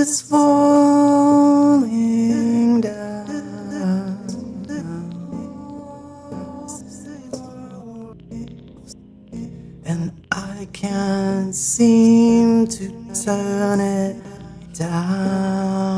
is falling down, and I can't seem to turn it down.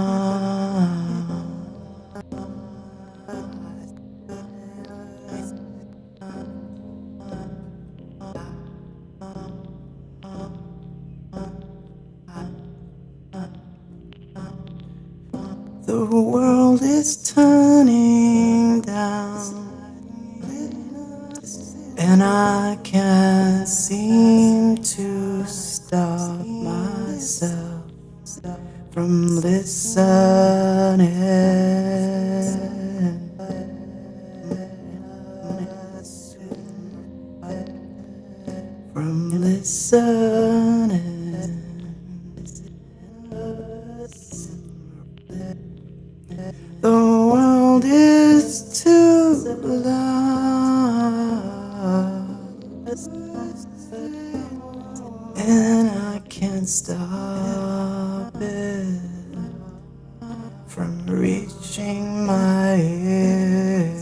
The world is turning down, and I can't seem to stop myself from listening. From listening. The world is too loud, and I can't stop it from reaching my ear.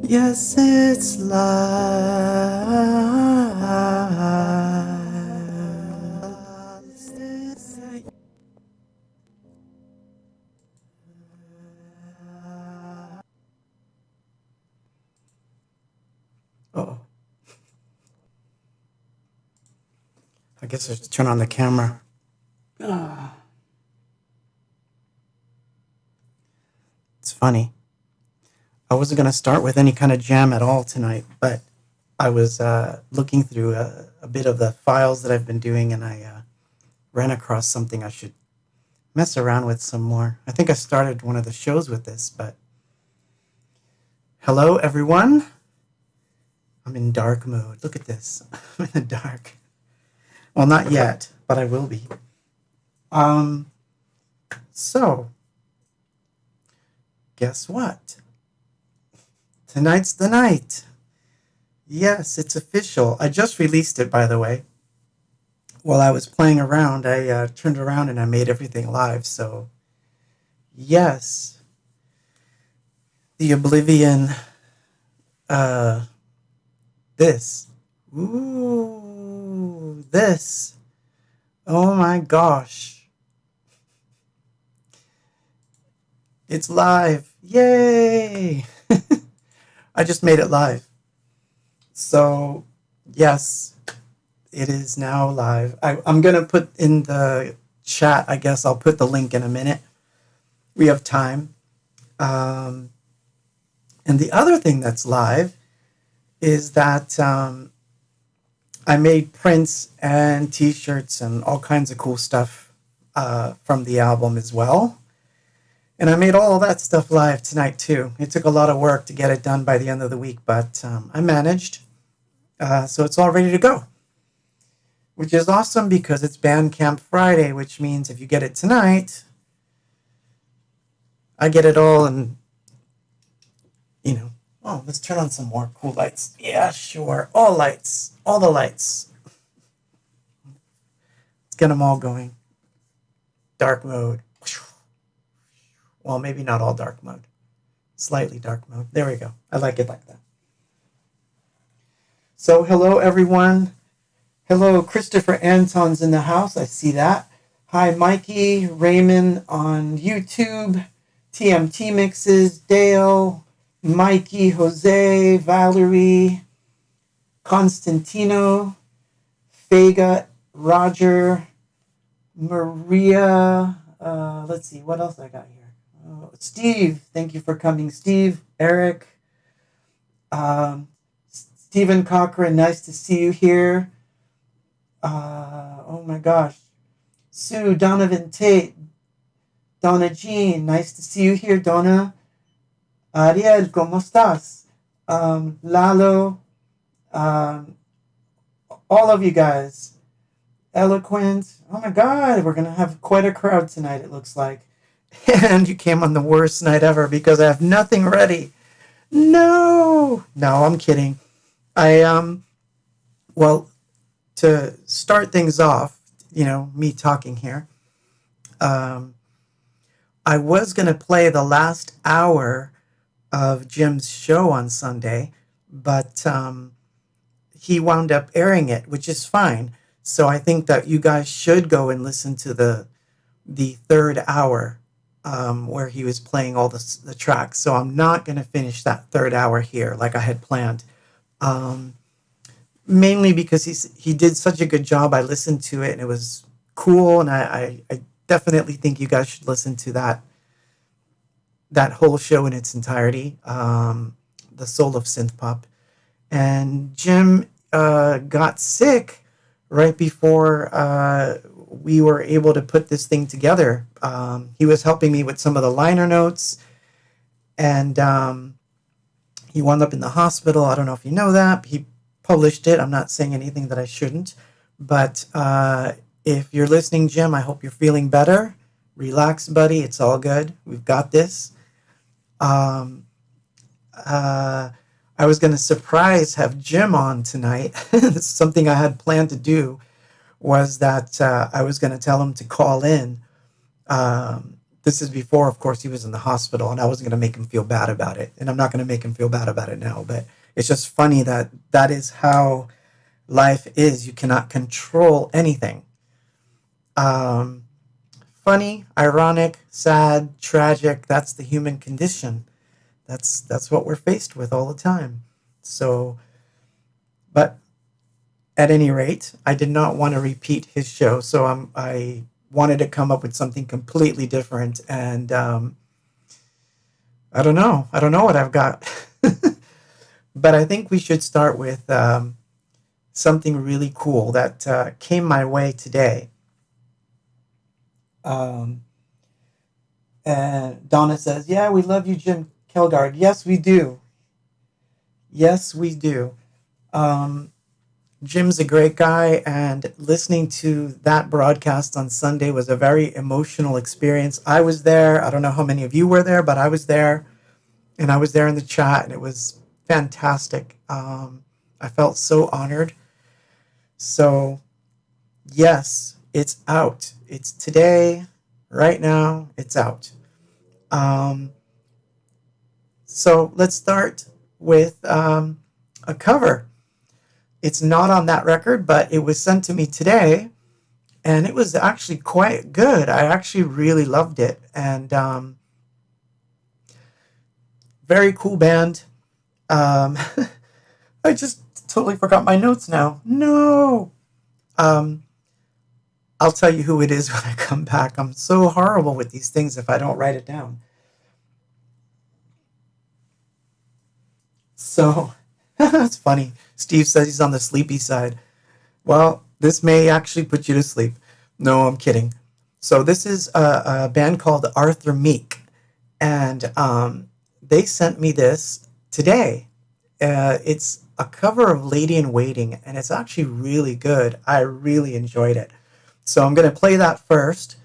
Yes, it's live. Oh, I guess I have to turn on the camera. It's funny. I wasn't going to start with any kind of jam at all tonight, but I was looking through a bit of the files that I've been doing, and I ran across something I should mess around with some more. I think I started one of the shows with this, but hello, everyone. I'm in dark mode. Look at this. I'm in the dark. Well, not yet, but I will be. So, guess what? Tonight's the night. Yes, it's official. I just released it, by the way. While I was playing around, I turned around and I made everything live. So, yes, the Oblivion, this. Ooh, this. Oh my gosh. It's live. Yay! I just made it live. So, yes, it is now live. I'm going to put in the chat, I guess I'll put the link in a minute. We have time. And the other thing that's live is that I made prints and t-shirts and all kinds of cool stuff from the album as well. And I made all that stuff live tonight, too. It took a lot of work to get it done by the end of the week, but I managed. So it's all ready to go, which is awesome because it's Bandcamp Friday, which means if you get it tonight, I get it all and, oh, let's turn on some more cool lights. Yeah, sure. All lights. All the lights. Let's get them all going. Dark mode. Well, maybe not all dark mode. Slightly dark mode. There we go. I like it like that. So, hello, everyone. Hello, Christopher Anton's in the house. I see that. Hi, Mikey, Raymond on YouTube, TMT Mixes, Dale, Mikey, Jose, Valerie, Constantino, Fega, Roger, Maria. Let's see, what else I got here? Steve, thank you for coming. Steve, Eric, Stephen Cochran, nice to see you here. Oh my gosh. Sue, Donovan Tate, Donna Jean, nice to see you here, Donna. Ariel, ¿cómo estás? Lalo, all of you guys. Eloquent. Oh my God, we're going to have quite a crowd tonight, it looks like. And you came on the worst night ever because I have nothing ready. No, I'm kidding. Well, to start things off, me talking here, I was going to play the last hour of Jim's show on Sunday, but he wound up airing it, which is fine. So I think that you guys should go and listen to the third hour where he was playing all the tracks. So I'm not going to finish that third hour here like I had planned. Mainly because he did such a good job. I listened to it and it was cool, and I definitely think you guys should listen to that whole show in its entirety, The Soul of Synth Pop. And Jim got sick right before we were able to put this thing together. He was helping me with some of the liner notes, and he wound up in the hospital. I don't know if you know that. He published it. I'm not saying anything that I shouldn't, but if you're listening, Jim, I hope you're feeling better. Relax, buddy. It's all good. We've got this. I was going to have Jim on tonight. Something I had planned to do was that I was going to tell him to call in to This is before, of course, he was in the hospital, and I wasn't going to make him feel bad about it. And I'm not going to make him feel bad about it now. But it's just funny that that is how life is. You cannot control anything. Um, Funny, ironic, sad, tragic. That's the human condition. That's what we're faced with all the time. So, but at any rate, I did not want to repeat his show, so I wanted to come up with something completely different. And I don't know. I don't know what I've got. But I think we should start with something really cool that came my way today. Um, and Donna says, "Yeah, we love you, Jim Kelgard." Yes, we do. Yes, we do. Um, Jim's a great guy, and listening to that broadcast on Sunday was a very emotional experience. I was there. I don't know how many of you were there, but I was there, and I was there in the chat, and it was fantastic. I felt so honored. So, yes, it's out. It's today, right now, it's out. Um, so, let's start with a cover. It's not on that record, but it was sent to me today, and it was actually quite good. I actually really loved it, and very cool band. Um, I just totally forgot my notes now. No. Um, I'll tell you who it is when I come back. I'm so horrible with these things if I don't write it down. So, that's funny. Steve says he's on the sleepy side. Well, this may actually put you to sleep. No, I'm kidding. So this is a band called Arthur Meek, and they sent me this today. It's a cover of Lady in Waiting, and it's actually really good. I really enjoyed it. So I'm going to play that first,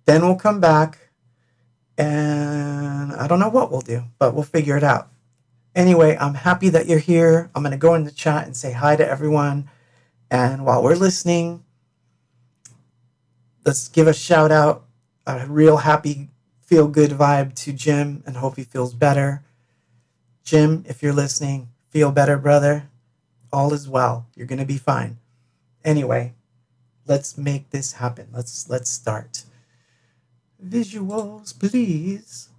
then we'll come back, and I don't know what we'll do, but we'll figure it out. Anyway, I'm happy that you're here. I'm going to go in the chat and say hi to everyone. And while we're listening, let's give a shout out, a real happy, feel good vibe to Jim, and hope he feels better. Jim, if you're listening, feel better, brother. All is well. You're going to be fine. Anyway, let's make this happen. Let's start. Visuals, please.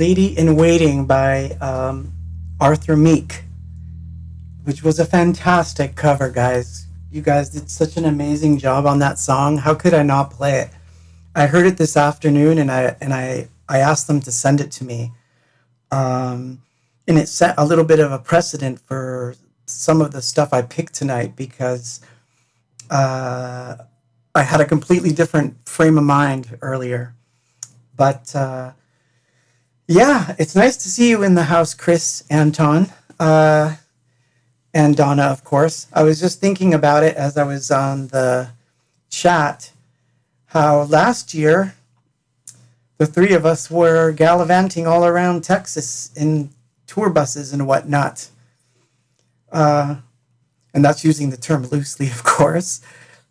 Lady in Waiting by Arthur Meek, which was a fantastic cover, guys. You guys did such an amazing job on that song. How could I not play it? I heard it this afternoon, and I asked them to send it to me. Um, and it set a little bit of a precedent for some of the stuff I picked tonight because uh, I had a completely different frame of mind earlier. But yeah, it's nice to see you in the house, Chris, Anton, and Donna, of course. I was just thinking about it as I was on the chat, how last year the three of us were gallivanting all around Texas in tour buses and whatnot. Uh, and that's using the term loosely, of course.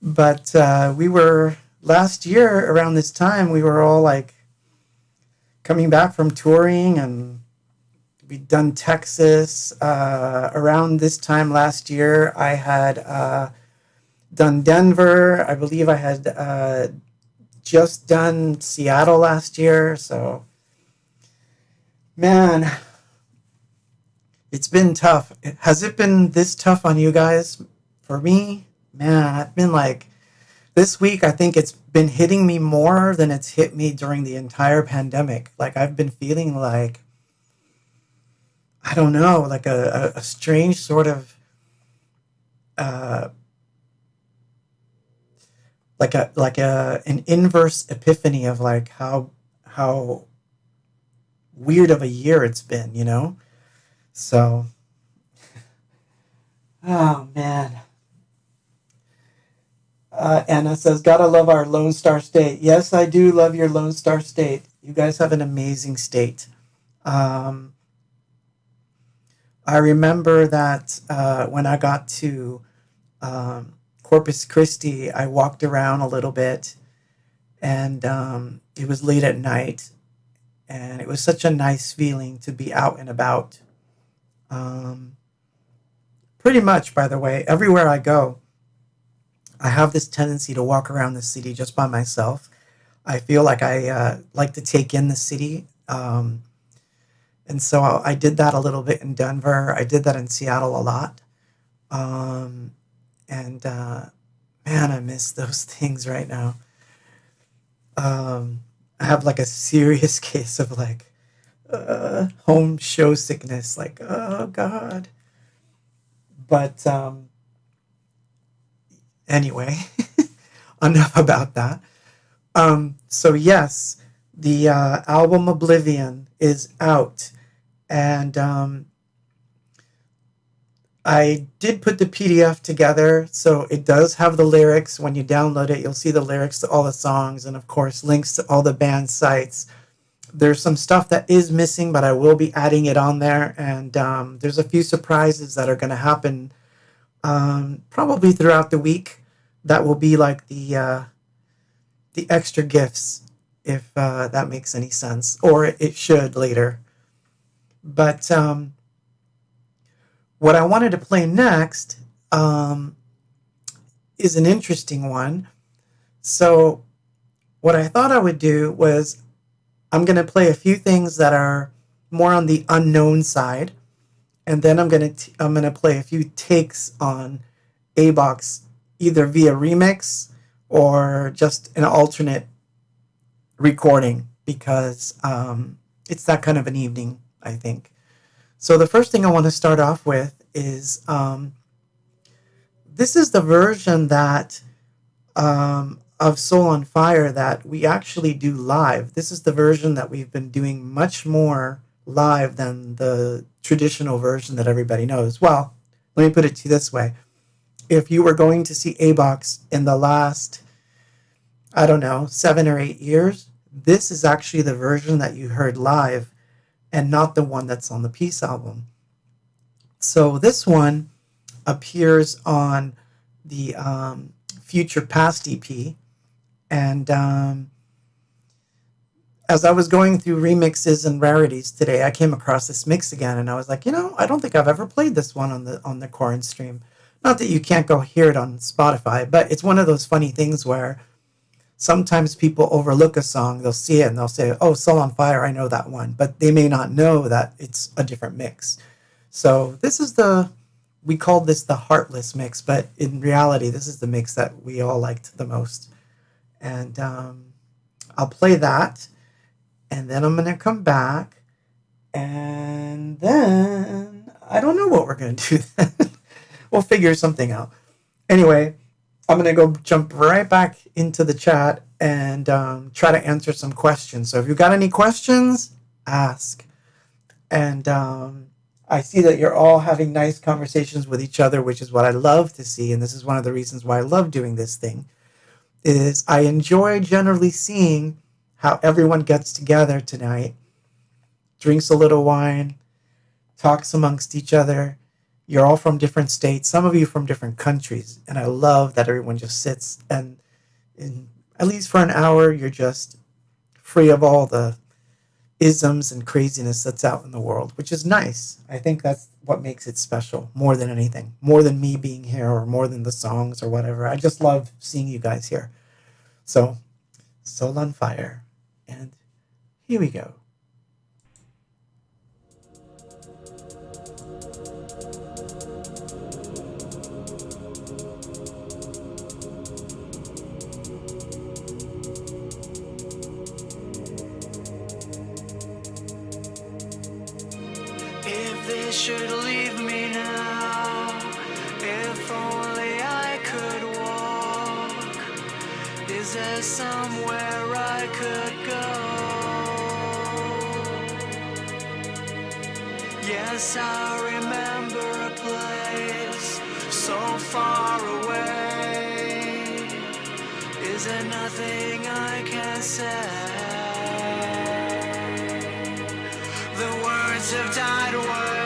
But we were, last year around this time, we were all like coming back from touring, and we'd done Texas. Around this time last year, I had done Denver. I believe I had just done Seattle last year. So, man, it's been tough. Has it been this tough on you guys? For me, man, I've been like, this week, I think it's been hitting me more than it's hit me during the entire pandemic. Like, I've been feeling like, I don't know, like a strange sort of, uh, an inverse epiphany of like how weird of a year it's been, you know? So, oh man. Anna says, gotta love our Lone Star State. Yes, I do love your Lone Star State. You guys have an amazing state. Um, I remember that when I got to Corpus Christi, I walked around a little bit, and it was late at night, and it was such a nice feeling to be out and about. Um, Pretty much, by the way, everywhere I go, I have this tendency to walk around the city just by myself. I feel like I like to take in the city. And so I did that a little bit in Denver. I did that in Seattle a lot. Um, and man, I miss those things right now. I have like a serious case of like home show sickness. Like, oh God. But anyway, enough about that. So yes, the album Oblivion is out, and I did put the PDF together, so it does have the lyrics. When you download it, you'll see the lyrics to all the songs, and of course, links to all the band sites. There's some stuff that is missing, but I will be adding it on there, and there's a few surprises that are going to happen probably throughout the week. That will be like the extra gifts, if that makes any sense, or it should later. But what I wanted to play next is an interesting one. So what I thought I would do was I'm going to play a few things that are more on the unknown side, and then I'm going to play a few takes on A-Box, either via remix or just an alternate recording, because it's that kind of an evening, I think. So the first thing I want to start off with is this is the version that of Soul on Fire that we actually do live. This is the version that we've been doing much more live than the traditional version that everybody knows. Well, let me put it to you this way. If you were going to see A-Box in the last, I don't know, 7 or 8 years, this is actually the version that you heard live and not the one that's on the Peace album. So this one appears on the Future Past EP. And as I was going through remixes and rarities today, I came across this mix again, and I was like, I don't think I've ever played this one on the Corn stream. Not that you can't go hear it on Spotify, but it's one of those funny things where sometimes people overlook a song. They'll see it and they'll say, oh, Soul on Fire, I know that one. But they may not know that it's a different mix. So this is we called this the Heartless mix, but in reality, this is the mix that we all liked the most. And I'll play that, and then I'm going to come back, and then I don't know what we're going to do then. We'll figure something out. Anyway, I'm going to go jump right back into the chat and try to answer some questions. So if you've got any questions, ask. And I see that you're all having nice conversations with each other, which is what I love to see. And this is one of the reasons why I love doing this thing, is I enjoy generally seeing how everyone gets together tonight, drinks a little wine, talks amongst each other. You're all from different states, some of you from different countries. And I love that everyone just sits and at least for an hour, you're just free of all the isms and craziness that's out in the world, which is nice. I think that's what makes it special more than anything, more than me being here or more than the songs or whatever. I just love seeing you guys here. So, Soul on Fire, and here we go. They should leave me now. If only I could walk. Is there somewhere I could go? Yes, I remember a place so far away. Is there nothing I can say? The words have died away.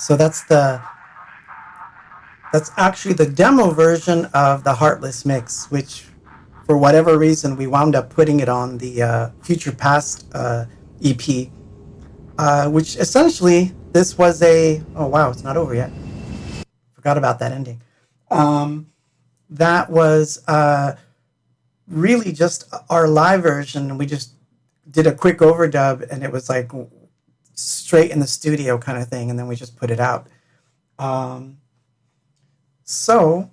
So that's actually the demo version of the Heartless mix, which for whatever reason we wound up putting it on the Future Past EP, which essentially this was a, oh wow, it's not over yet. Forgot about that ending. That was really just our live version. We just did a quick overdub, and it was like straight in the studio kind of thing, and then we just put it out. So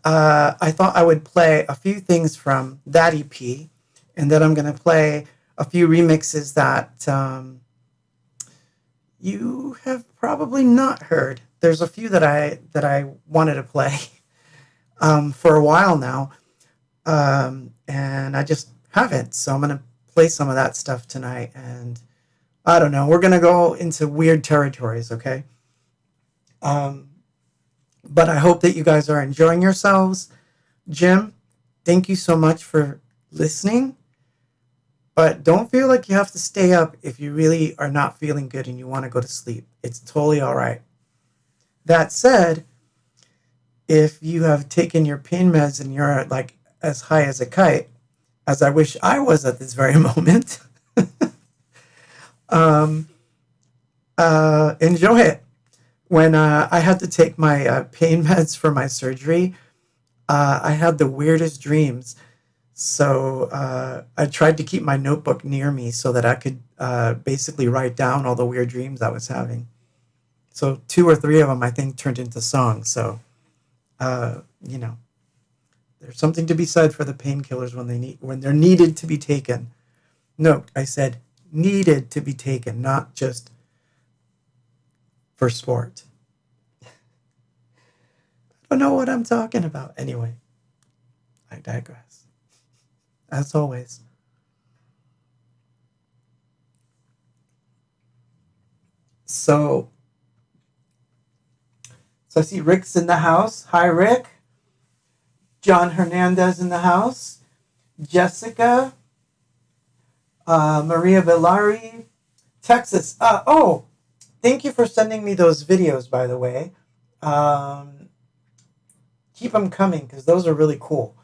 I thought I would play a few things from that EP, and then I'm going to play a few remixes that you have probably not heard. There's a few that I wanted to play for a while now, and I just haven't. So I'm going to play some of that stuff tonight, and I don't know. We're going to go into weird territories, okay? But I hope that you guys are enjoying yourselves. Jim, thank you so much for listening. But don't feel like you have to stay up if you really are not feeling good and you want to go to sleep. It's totally all right. That said, if you have taken your pain meds and you're like as high as a kite, as I wish I was at this very moment, enjoy it. When I had to take my pain meds for my surgery, I had the weirdest dreams. So I tried to keep my notebook near me so that I could basically write down all the weird dreams I was having. So 2 or 3 of them, I think, turned into songs. So, you know, there's something to be said for the painkillers when they're needed to be taken. Note, I said needed to be taken, not just for sport. I don't know what I'm talking about. Anyway, I digress. As always. So I see Rick's in the house. Hi, Rick. John Hernandez in the house. Jessica. Maria Villari. Texas. Thank you for sending me those videos, by the way. Keep them coming, because those are really cool.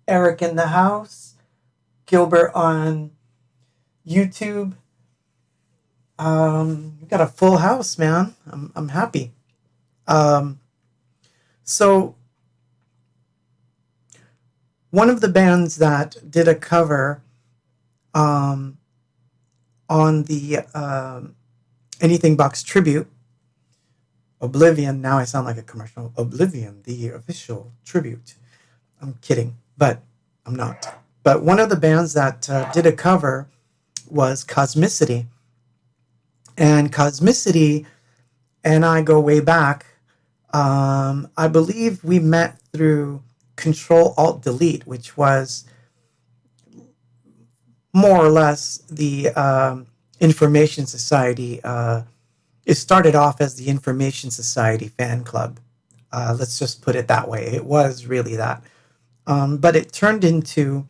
Eric in the house. Gilbert on YouTube. We got a full house, man. I'm happy. So one of the bands that did a cover on the Anything Box tribute, Oblivion. Now I sound like a commercial. Oblivion, the official tribute. I'm kidding, but I'm not. But one of the bands that did a cover was Cosmicity. And Cosmicity and I go way back. I believe we met through Control-Alt-Delete, which was more or less the Information Society. It started off as the Information Society fan club. Let's just put it that way. It was really that. But it turned into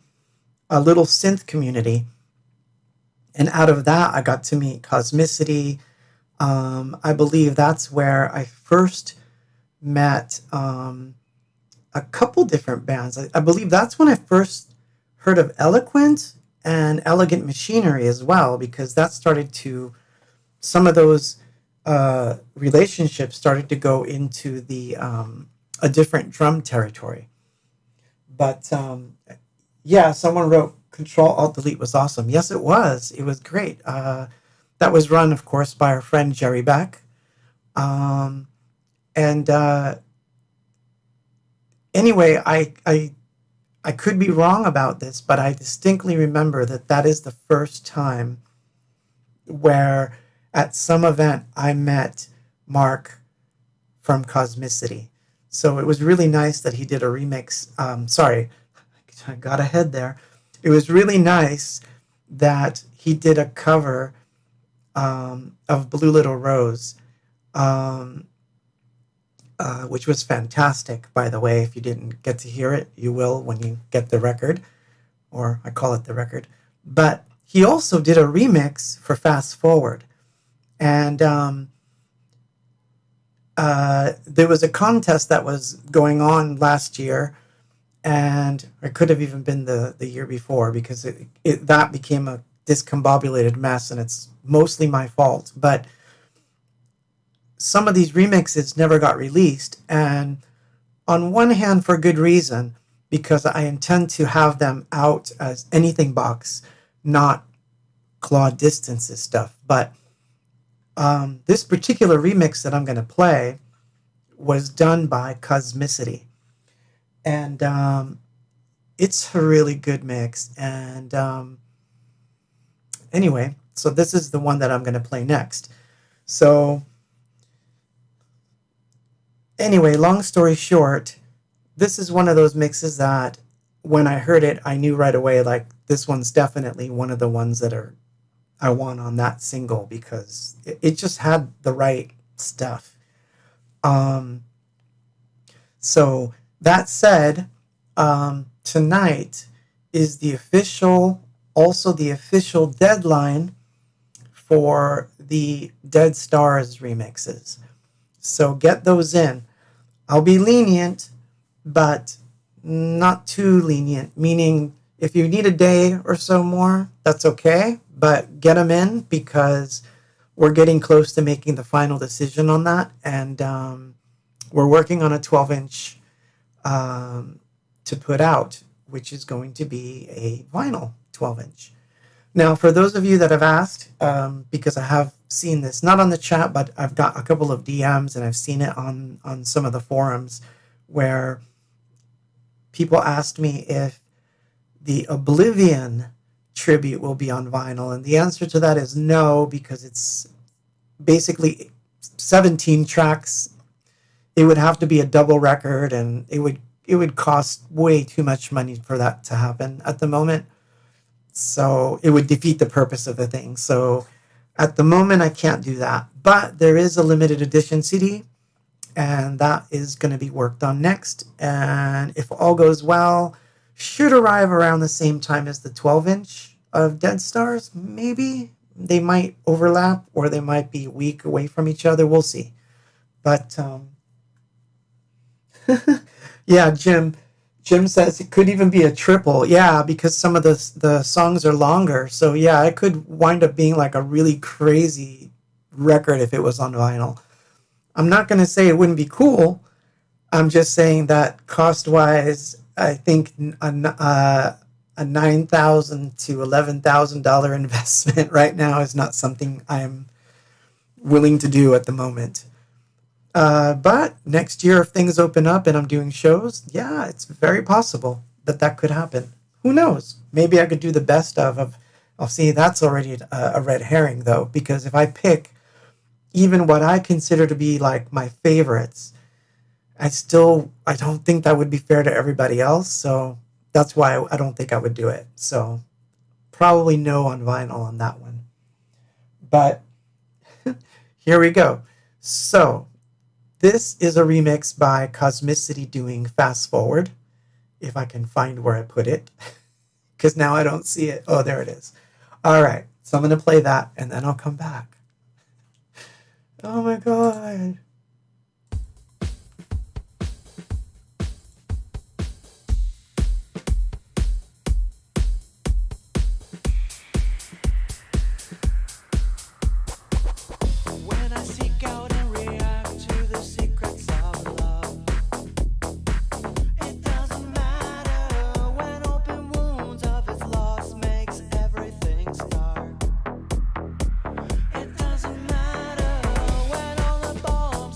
a little synth community. And out of that, I got to meet Cosmicity. I believe that's where I first met a couple different bands. I believe that's when I first heard of Eloquent and Elegant Machinery as well, because that started to, some of those relationships started to go into the a different drum territory. But yeah, someone wrote Control-Alt-Delete was awesome. Yes, it was. It was great. That was run, of course, by our friend Jerry Beck. Anyway, I could be wrong about this, but I distinctly remember that is the first time where at some event I met Mark from Cosmicity. So it was really nice that he did a remix. Sorry, I got ahead there. It was really nice that he did a cover of Blue Little Rose, which was fantastic, by the way. If you didn't get to hear it, you will when you get the record, or I call it the record. But he also did a remix for Fast Forward. And there was a contest that was going on last year, and it could have even been the year before, because that became a discombobulated mess, and it's mostly my fault. But some of these remixes never got released, and on one hand, for good reason, because I intend to have them out as anything box, not Claude Distance's stuff. But this particular remix that I'm going to play was done by Cosmicity. And it's a really good mix. And anyway, so this is the one that I'm going to play next. So anyway, long story short, this is one of those mixes that when I heard it, I knew right away, like, this one's definitely one of the ones that I want on that single, because it just had the right stuff. So that said, tonight is also the official deadline for the Dead Stars remixes. So get those in. I'll be lenient, but not too lenient, meaning if you need a day or so more, that's okay, but get them in, because we're getting close to making the final decision on that, and we're working on a 12-inch to put out, which is going to be a vinyl 12-inch. Now, for those of you that have asked, because I have seen this, not on the chat, but I've got a couple of DMs, and I've seen it on some of the forums, where people asked me if the Oblivion tribute will be on vinyl, and the answer to that is no, because it's basically 17 tracks. It would have to be a double record, and it would cost way too much money for that to happen at the moment. So it would defeat the purpose of the thing. So at the moment, I can't do that. But there is a limited edition CD, and that is going to be worked on next. And if all goes well, should arrive around the same time as the 12-inch of Dead Stars. Maybe they might overlap, or they might be a week away from each other. We'll see. But yeah, Jim says it could even be a triple. Yeah, because some of the songs are longer. So yeah, it could wind up being like a really crazy record if it was on vinyl. I'm not going to say it wouldn't be cool. I'm just saying that cost-wise, I think a $9,000 to $11,000 investment right now is not something I'm willing to do at the moment. But next year, if things open up and I'm doing shows, yeah, it's very possible that could happen. Who knows? Maybe I could do the best of. I'll see, that's already a red herring, though, because if I pick even what I consider to be like my favorites, I don't think that would be fair to everybody else. So that's why I don't think I would do it. So probably no on vinyl on that one. But here we go. So this is a remix by Cosmicity doing Fast Forward, if I can find where I put it, because now I don't see it. Oh, there it is. All right, so I'm going to play that, and then I'll come back. Oh my God. When I seek out and react to the secrets of love, it doesn't matter when open wounds of its loss makes everything start. It doesn't matter when all the ball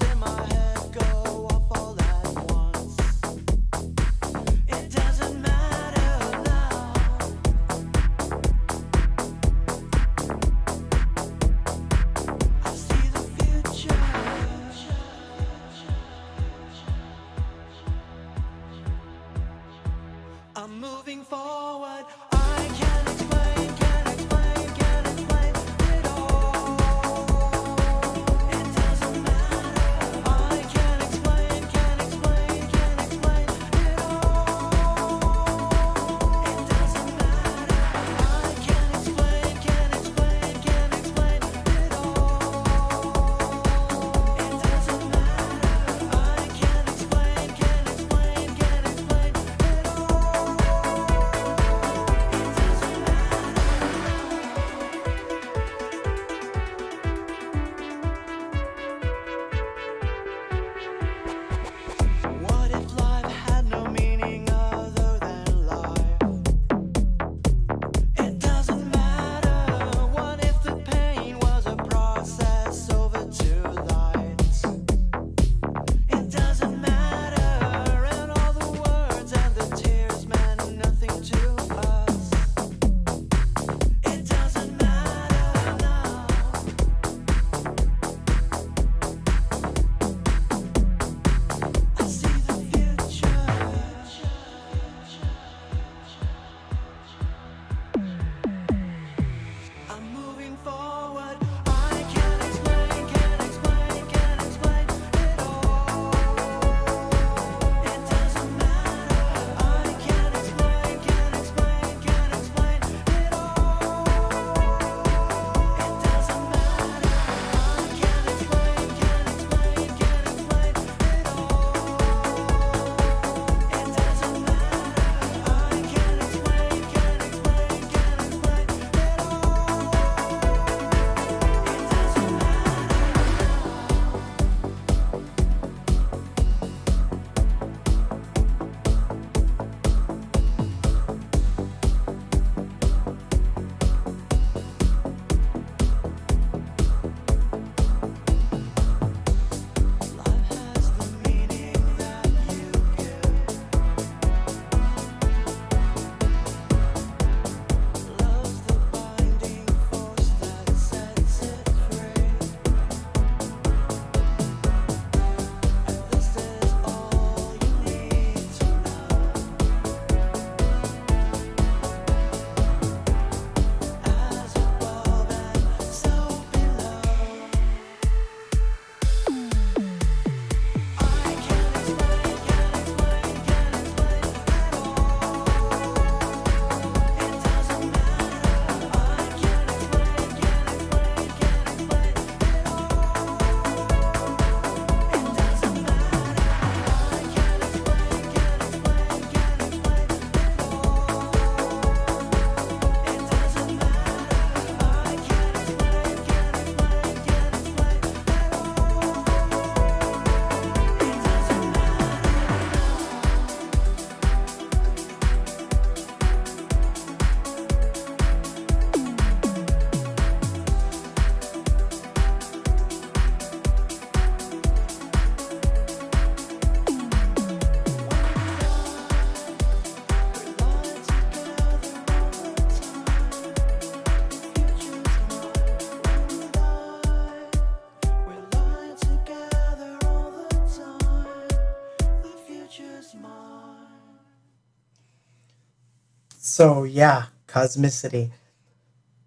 So yeah, cosmicity.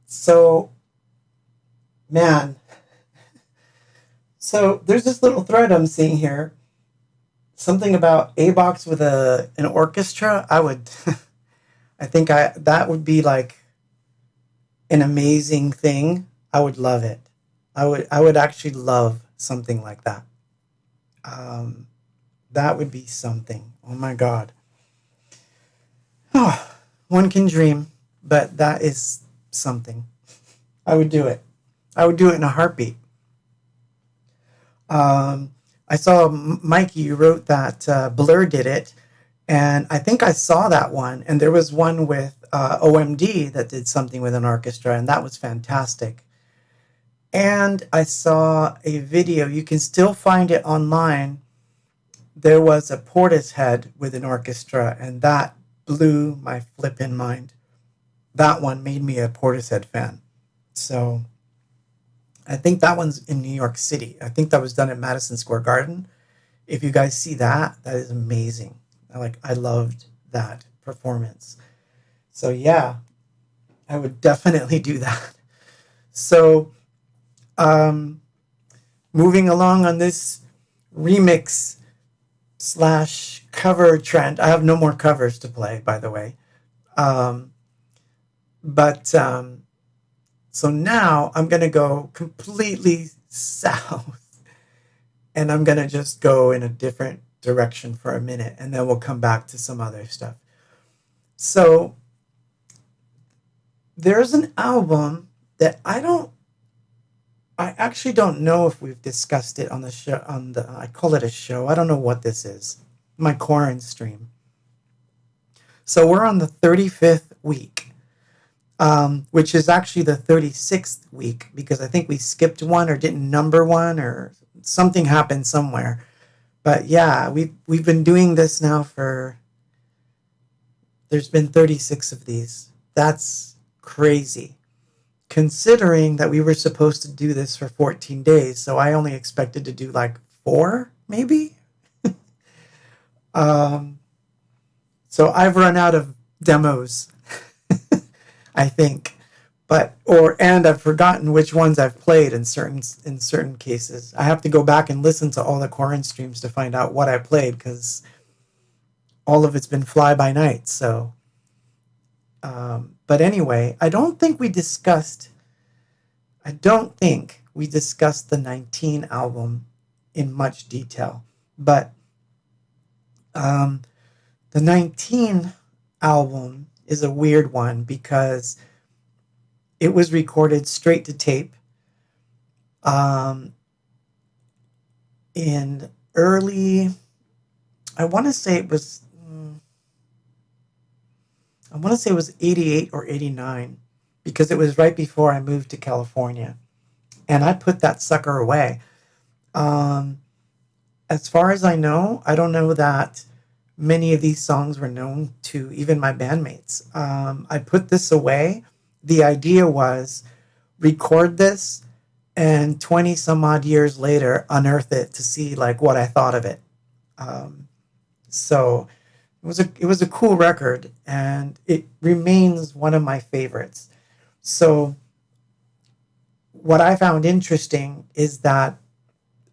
So man, so there's this little thread I'm seeing here. Something about a box with a an orchestra. I would, I think I that would be like an amazing thing. I would love it. I would actually love something like that. Um, that would be something. Oh my god. Oh, one can dream, but that is something. I would do it. I would do it in a heartbeat. Um, I saw Mikey. You wrote that Blur did it, and I think I saw that one. And there was one with OMD that did something with an orchestra, and that was fantastic. And I saw a video. You can still find it online. There was a Portishead with an orchestra, and that blew my flippin' mind. That one made me a Portishead fan. So I think that one's in New York City. I think that was done at Madison Square Garden. If you guys see that, that is amazing. I loved that performance. So yeah, I would definitely do that. So um, moving along on this remix slash cover trend. I have no more covers to play, by the way. Um, but so now I'm gonna go completely south, and I'm gonna just go in a different direction for a minute, and then we'll come back to some other stuff. So there's an album that I actually don't know if we've discussed it on the show. I call it a show. I don't know what this is. My Corin stream. So we're on the 35th week, which is actually the 36th week because I think we skipped one or didn't number one or something happened somewhere. But yeah, we've been doing this now for. There's been 36 of these. That's crazy. Considering that we were supposed to do this for 14 days, so I only expected to do like 4, maybe. um, so I've run out of demos, I think, and I've forgotten which ones I've played in certain cases. I have to go back and listen to all the Corin streams to find out what I played because all of it's been fly by night. So. But anyway, I don't think we discussed the 19 album in much detail. But the 19 album is a weird one because it was recorded straight to tape in early, I want to say it was 88 or 89 because it was right before I moved to California. And I put that sucker away. As far as I know, I don't know that many of these songs were known to even my bandmates. I put this away. The idea was record this and 20 some odd years later, unearth it to see like what I thought of it. So it was a cool record, and it remains one of my favorites. So what I found interesting is that,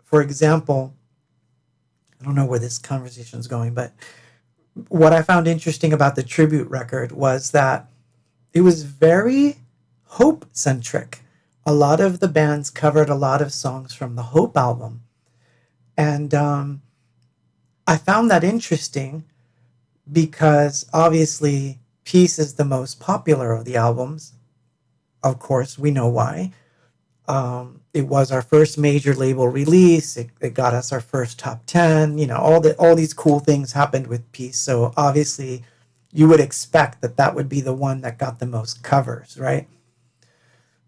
for example, I don't know where this conversation is going, but what I found interesting about the tribute record was that it was very Hope centric. A lot of the bands covered a lot of songs from the Hope album, and I found that interesting because obviously Peace is the most popular of the albums. Of course, we know why. It was our first major label release. It got us our first top 10. You know, all these cool things happened with Peace. So obviously, you would expect that would be the one that got the most covers, right?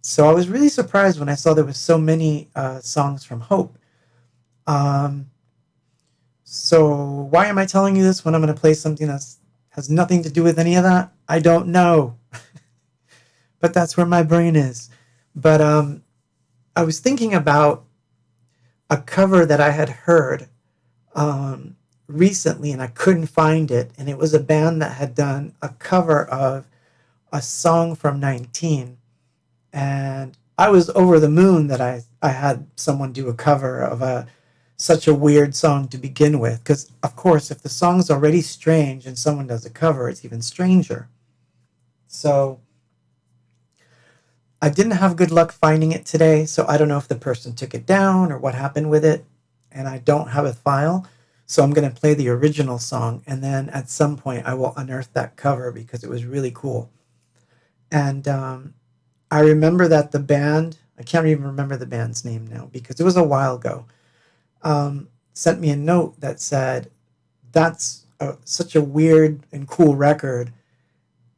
So I was really surprised when I saw there was so many songs from Hope. So why am I telling you this when I'm going to play something that has nothing to do with any of that? I don't know. But that's where my brain is. But I was thinking about a cover that I had heard recently and I couldn't find it. And it was a band that had done a cover of a song from 19. And I was over the moon that I had someone do a cover of such a weird song to begin with. Because, of course, if the song's already strange and someone does a cover, it's even stranger. So I didn't have good luck finding it today, so I don't know if the person took it down or what happened with it, and I don't have a file. So I'm going to play the original song, and then at some point I will unearth that cover because it was really cool. And I remember that the band, I can't even remember the band's name now because it was a while ago, sent me a note that said, that's such a weird and cool record,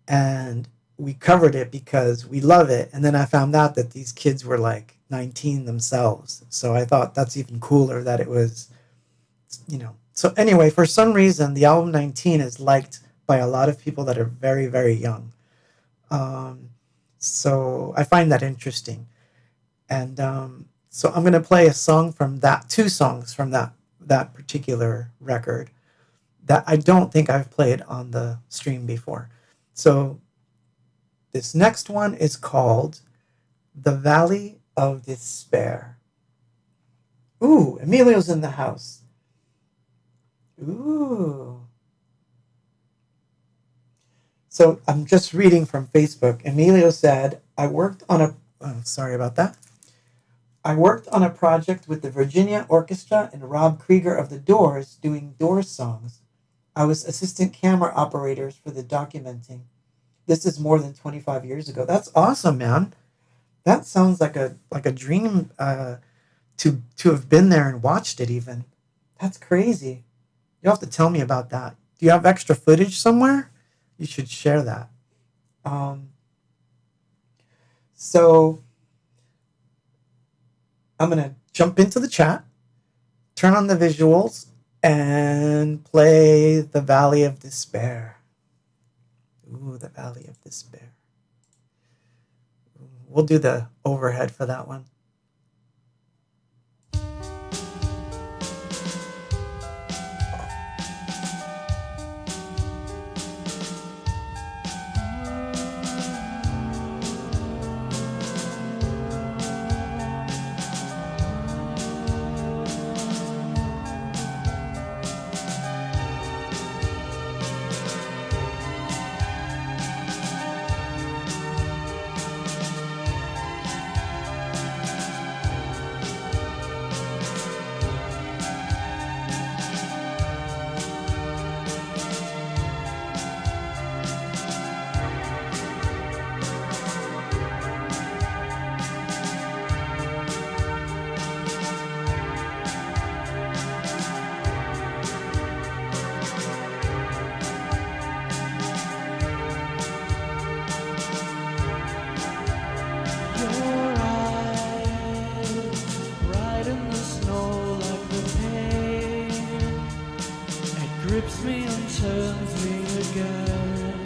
and we covered it because we love it. And then I found out that these kids were like 19 themselves. So I thought that's even cooler that it was, you know. So anyway, for some reason, the album 19 is liked by a lot of people that are very, very young. So I find that interesting. And so I'm going to play a song from that, two songs from that particular record that I don't think I've played on the stream before. So this next one is called The Valley of Despair. Ooh, Emilio's in the house. Ooh. So I'm just reading from Facebook. Emilio said, I worked on a project with the Virginia Orchestra and Rob Krieger of the Doors doing Doors songs. I was assistant camera operators for the documenting. This is more than 25 years ago. That's awesome, man. That sounds like a dream to have been there and watched it even. That's crazy. You'll have to tell me about that. Do you have extra footage somewhere? You should share that. So I'm going to jump into the chat, turn on the visuals, and play The Valley of Despair. Ooh, The Valley of Despair. We'll do the overhead for that one. Grips me and turns me again.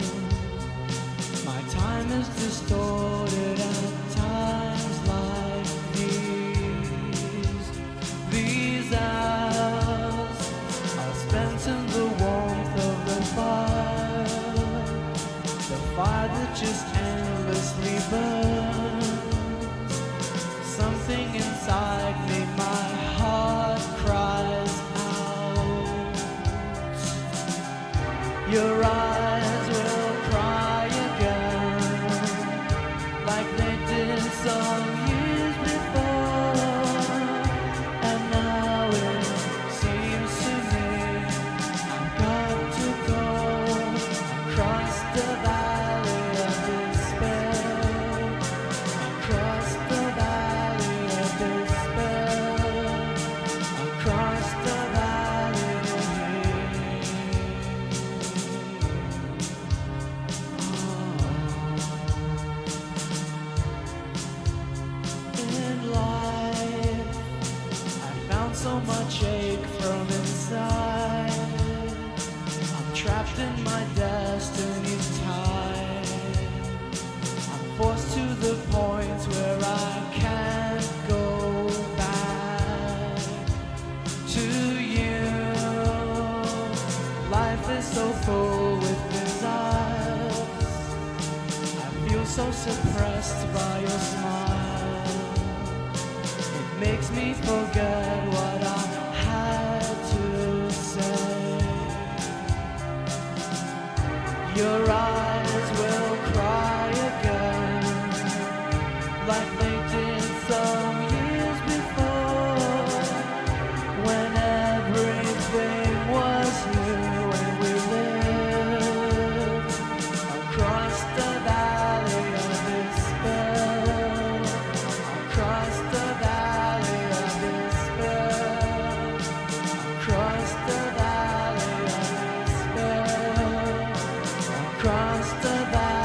My time is distorted at times like these. These hours are spent in the warmth of the fire that just endlessly burns. Something inside me, my heart cries out. Your eyes will cry again, like they did some years before. And now it seems to me I've got to go across the valley of despair, across the valley of despair, across the valley of In life, I found so much ache from inside. I'm trapped in my destiny's tide. I'm forced to the point where I can't go back to you. Life is so full with desires. I so suppressed by your smile. It makes me forget what I had to say. Your eyes will cry again, like they did some years before, when everything was new and we lived across the valley of despair, across the valley of despair, across the valley of despair, across the valley.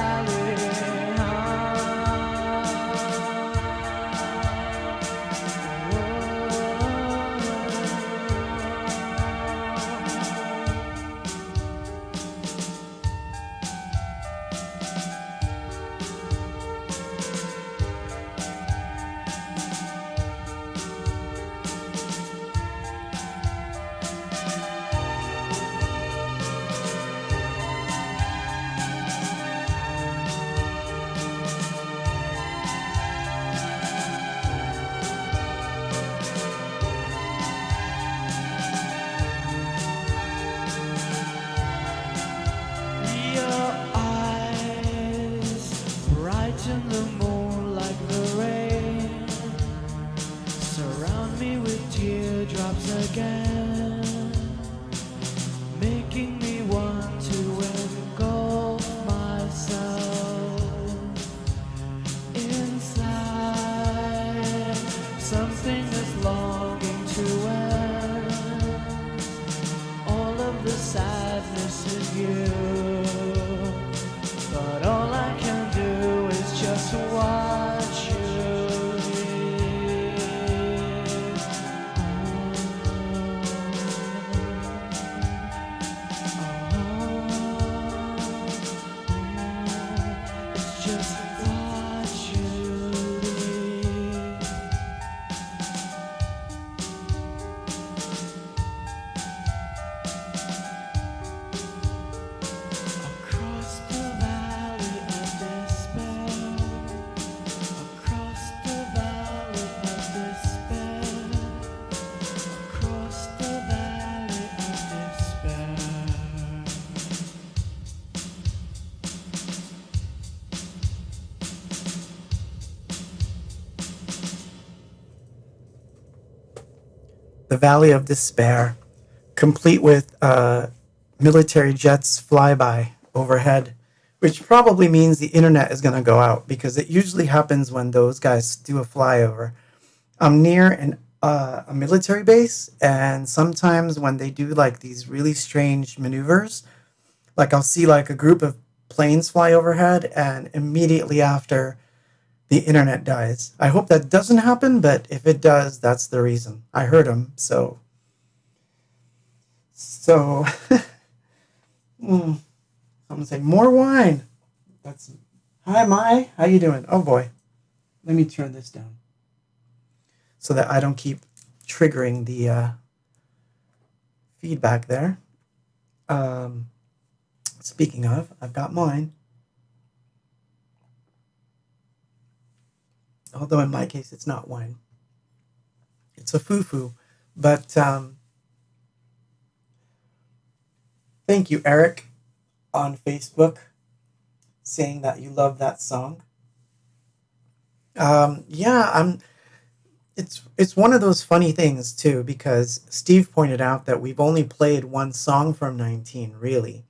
Your eyes brighten the moon like the rain, surround me with teardrops again, making me want to engulf myself inside. Something is longing to end. All of the sadness in you, but all I can do is just watch you leave. It's just watch you leave. Across the valley of despair, across the valley of despair, across the valley of despair. The Valley of Despair, complete with military jets flyby overhead, which probably means the internet is going to go out because it usually happens when those guys do a flyover. I'm near a military base, and sometimes when they do like these really strange maneuvers, like I'll see like a group of planes fly overhead, and immediately after, the internet dies. I hope that doesn't happen, but if it does, that's the reason. I heard them, so I'm gonna say more wine. That's hi, Mai. How you doing? Oh boy, let me turn this down so that I don't keep triggering the feedback there. Speaking of, I've got mine. Although in my case, it's not wine. It's a foo-foo. But thank you, Eric, on Facebook, saying that you love that song. Yeah, it's one of those funny things too, because Steve pointed out that we've only played one song from 19, really.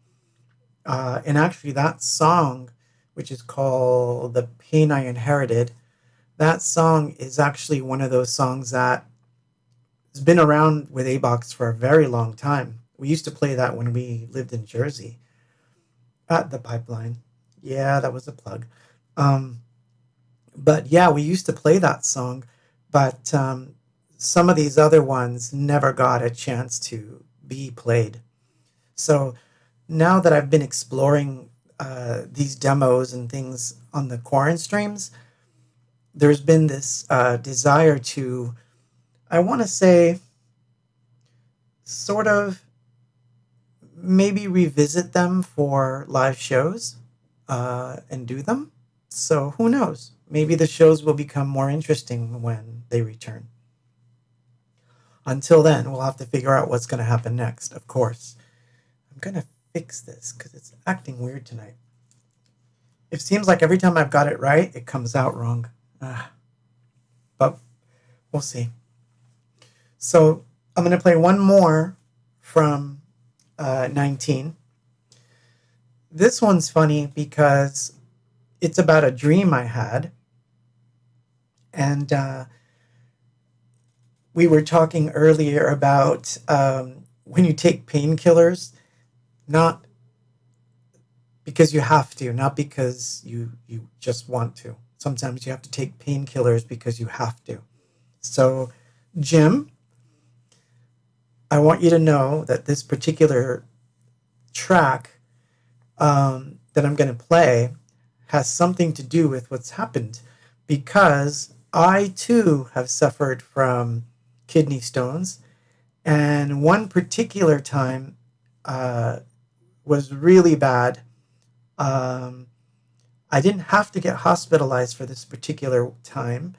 And actually that song, which is called The Pain I Inherited, that song is actually one of those songs that has been around with A-Box for a very long time. We used to play that when we lived in Jersey at the Pipeline. Yeah, that was a plug. But yeah, we used to play that song, but some of these other ones never got a chance to be played. So now that I've been exploring these demos and things on the Quarren streams, there's been this desire to, I want to say, sort of maybe revisit them for live shows and do them. So who knows? Maybe the shows will become more interesting when they return. Until then, we'll have to figure out what's going to happen next, of course. I'm going to fix this because it's acting weird tonight. It seems like every time I've got it right, it comes out wrong. But we'll see. So I'm going to play one more from 19. This one's funny because it's about a dream I had. And we were talking earlier about when you take painkillers, not because you have to, not because you just want to. Sometimes you have to take painkillers because you have to. So, Jim, I want you to know that this particular track that I'm going to play has something to do with what's happened, because I too have suffered from kidney stones, and one particular time was really bad. I didn't have to get hospitalized for this particular time,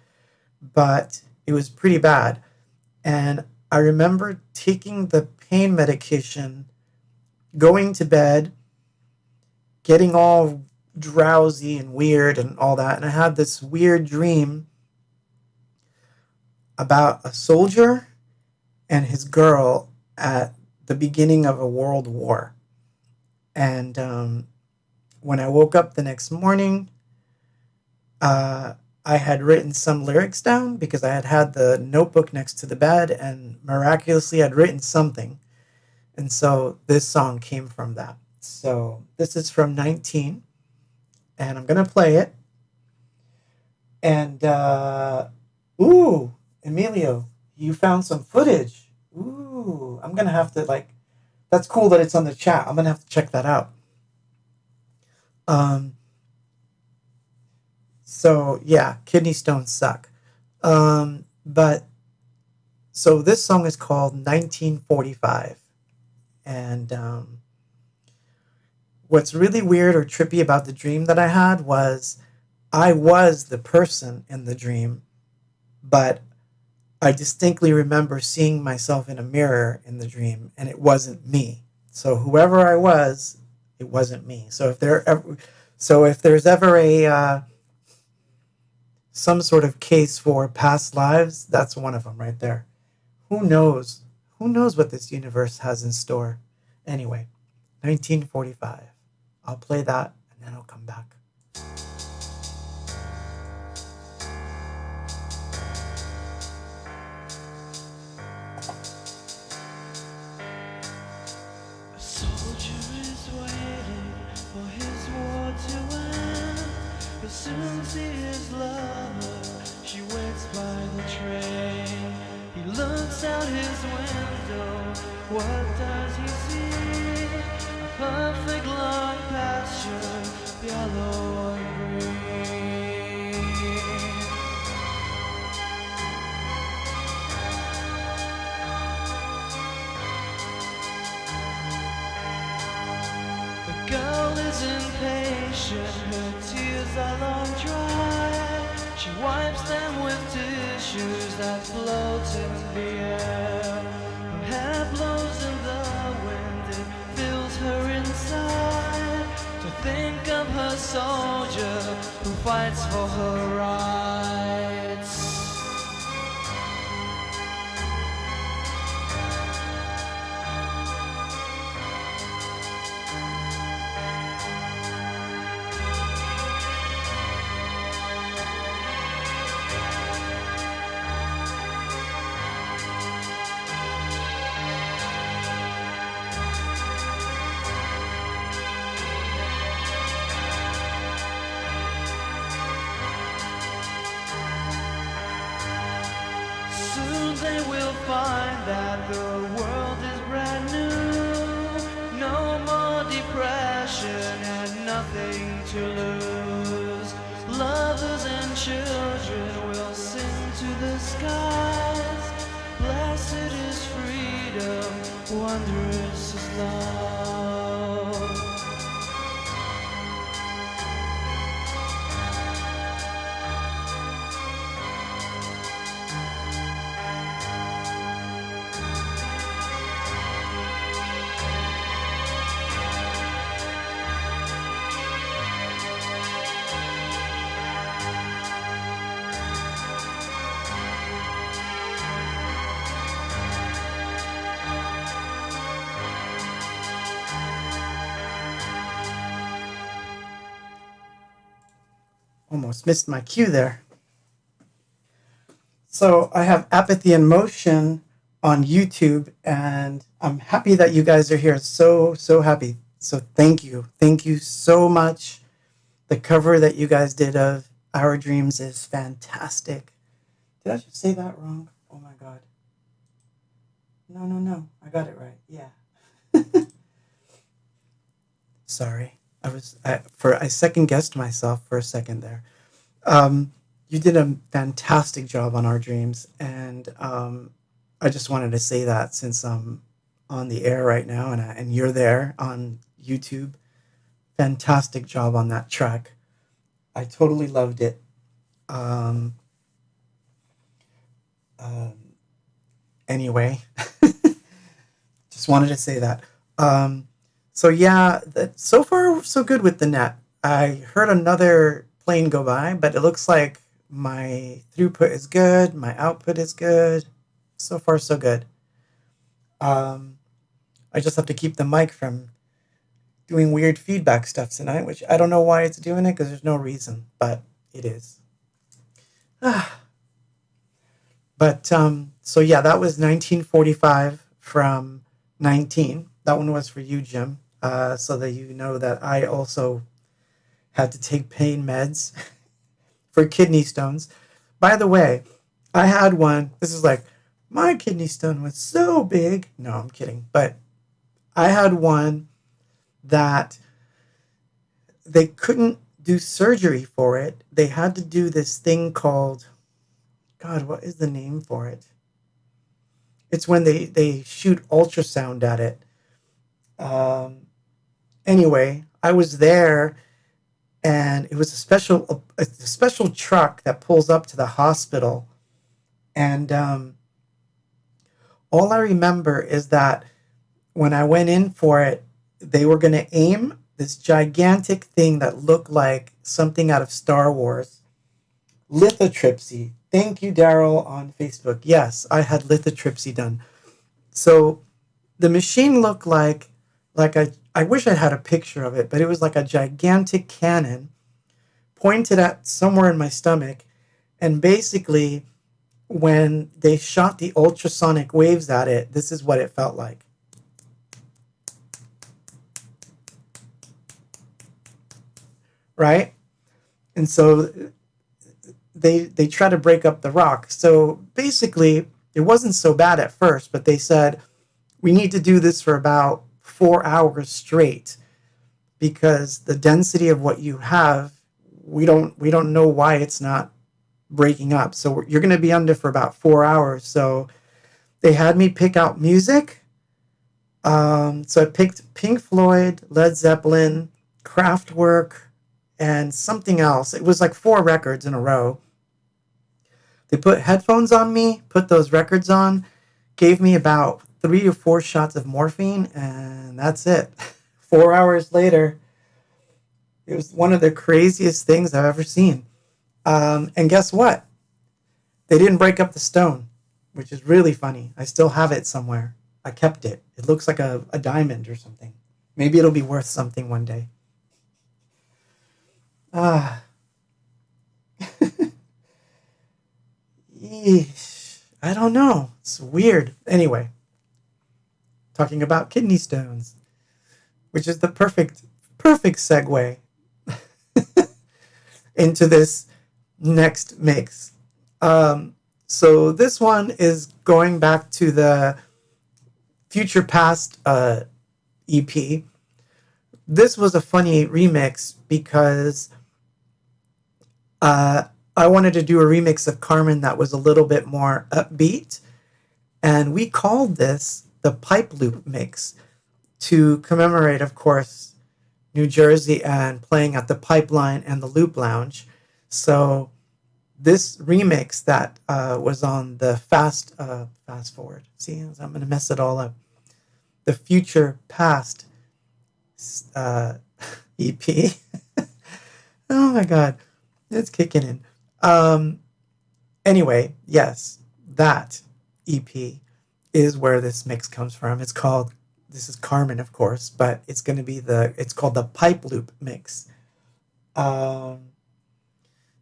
but it was pretty bad. And I remember taking the pain medication, going to bed, getting all drowsy and weird and all that. And I had this weird dream about a soldier and his girl at the beginning of a world war. And when I woke up the next morning, I had written some lyrics down because I had the notebook next to the bed, and miraculously I'd written something. And so this song came from that. So this is from 19, and I'm going to play it. And, ooh, Emilio, you found some footage. Ooh, I'm going to have to, that's cool that it's on the chat. I'm going to have to check that out. So yeah, kidney stones suck. But so this song is called 1945. And what's really weird or trippy about the dream that I had was I was the person in the dream, but I distinctly remember seeing myself in a mirror in the dream, and it wasn't me. So whoever I was, it wasn't me. So if there's ever a some sort of case for past lives, that's one of them right there. Who knows? Who knows what this universe has in store? Anyway, 1945. I'll play that and then I'll come back. A soldier is waiting for his war to end. He'll soon see his lover. She waits by the train. He looks out his window. What does he see? A perfect long pasture, yellow and green. The girl is impatient, her tears are long dry. She wipes them with tissues that float in the air. Her hair blows in the wind, it fills her inside. To think of her soldier who fights for her rights. Soon they will find that the world is brand new. No more depression and nothing to lose. Lovers and children will sing to the skies. Blessed is freedom, wondrous is love. almost missed my cue there. So I have Apathy in Motion on YouTube, and I'm happy that you guys are here. So, so happy. So thank you. Thank you so much. The cover that you guys did of Our Dreams is fantastic. Did I just say that wrong? Oh my God. No. I got it right. Yeah. Sorry. I second guessed myself for a second there. You did a fantastic job on Our Dreams, and I just wanted to say that since I'm on the air right now and you're there on YouTube. Fantastic job on that track. I totally loved it. Um, um, anyway, just wanted to say that. So yeah, so far so good with the net. I heard another plane go by, but it looks like my throughput is good, my output is good. So far so good. Um, I just have to keep the mic from doing weird feedback stuff tonight, which I don't know why it's doing it because there's no reason, but it is. But so yeah, that was 1945 from 19. That one was for you, Jim, so that you know that I also had to take pain meds for kidney stones. By the way, I had one. This is like, my kidney stone was so big. No, I'm kidding. But I had one that they couldn't do surgery for it. They had to do this thing called, God, what is the name for it? It's when they shoot ultrasound at it. Anyway, I was there, and it was a special truck that pulls up to the hospital. And all I remember is that when I went in for it, they were going to aim this gigantic thing that looked like something out of Star Wars. Lithotripsy. Thank you, Daryl, on Facebook. Yes, I had lithotripsy done. So the machine looked like I wish I had a picture of it, but it was like a gigantic cannon pointed at somewhere in my stomach. And basically, when they shot the ultrasonic waves at it, this is what it felt like. Right? And so they try to break up the rock. So basically, it wasn't so bad at first, but they said, we need to do this for about 4 hours straight because the density of what you have, we don't know why it's not breaking up. So you're going to be under for about 4 hours. So they had me pick out music. So I picked Pink Floyd, Led Zeppelin, Kraftwerk, and something else. It was like 4 records in a row. They put headphones on me, put those records on, gave me about 3 or 4 shots of morphine, and that's it. 4 hours later, it was one of the craziest things I've ever seen. And guess what? They didn't break up the stone, which is really funny. I still have it somewhere. I kept it. It looks like a diamond or something. Maybe it'll be worth something one day. Yeesh. I don't know. It's weird. Anyway, talking about kidney stones, which is the perfect segue into this next mix. So this one is going back to the Future Past EP. This was a funny remix because I wanted to do a remix of Carmen that was a little bit more upbeat, and we called this the Pipe Loop Mix to commemorate, of course, New Jersey and playing at the Pipeline and the Loop Lounge. So this remix that was on the Fast Forward. See, I'm going to mess it all up. The Future Past EP. Oh my God, it's kicking in. Anyway, yes, that EP is where this mix comes from. This is Carmen, of course, but it's called the Pipe Loop Mix.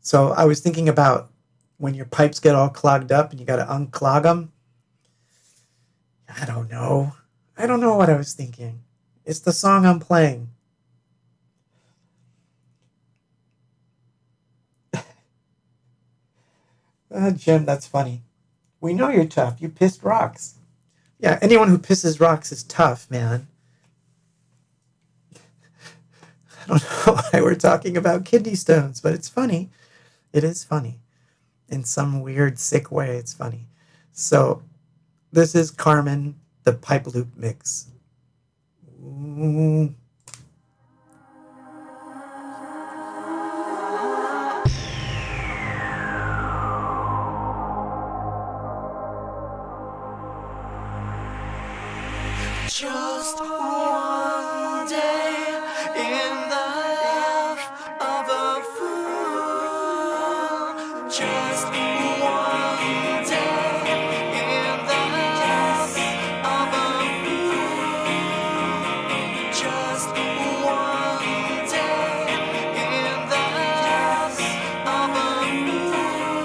So I was thinking about when your pipes get all clogged up and you got to unclog them. I don't know. I don't know what I was thinking. It's the song I'm playing. Jim, that's funny. We know you're tough. You pissed rocks. Yeah, anyone who pisses rocks is tough, man. I don't know why we're talking about kidney stones, but it's funny. It is funny. In some weird, sick way, it's funny. So, this is Carmen, the pipe loop mix. Ooh. Just one day in the life of a fool. Just one day in the life of a fool. Just one day in the life of a fool.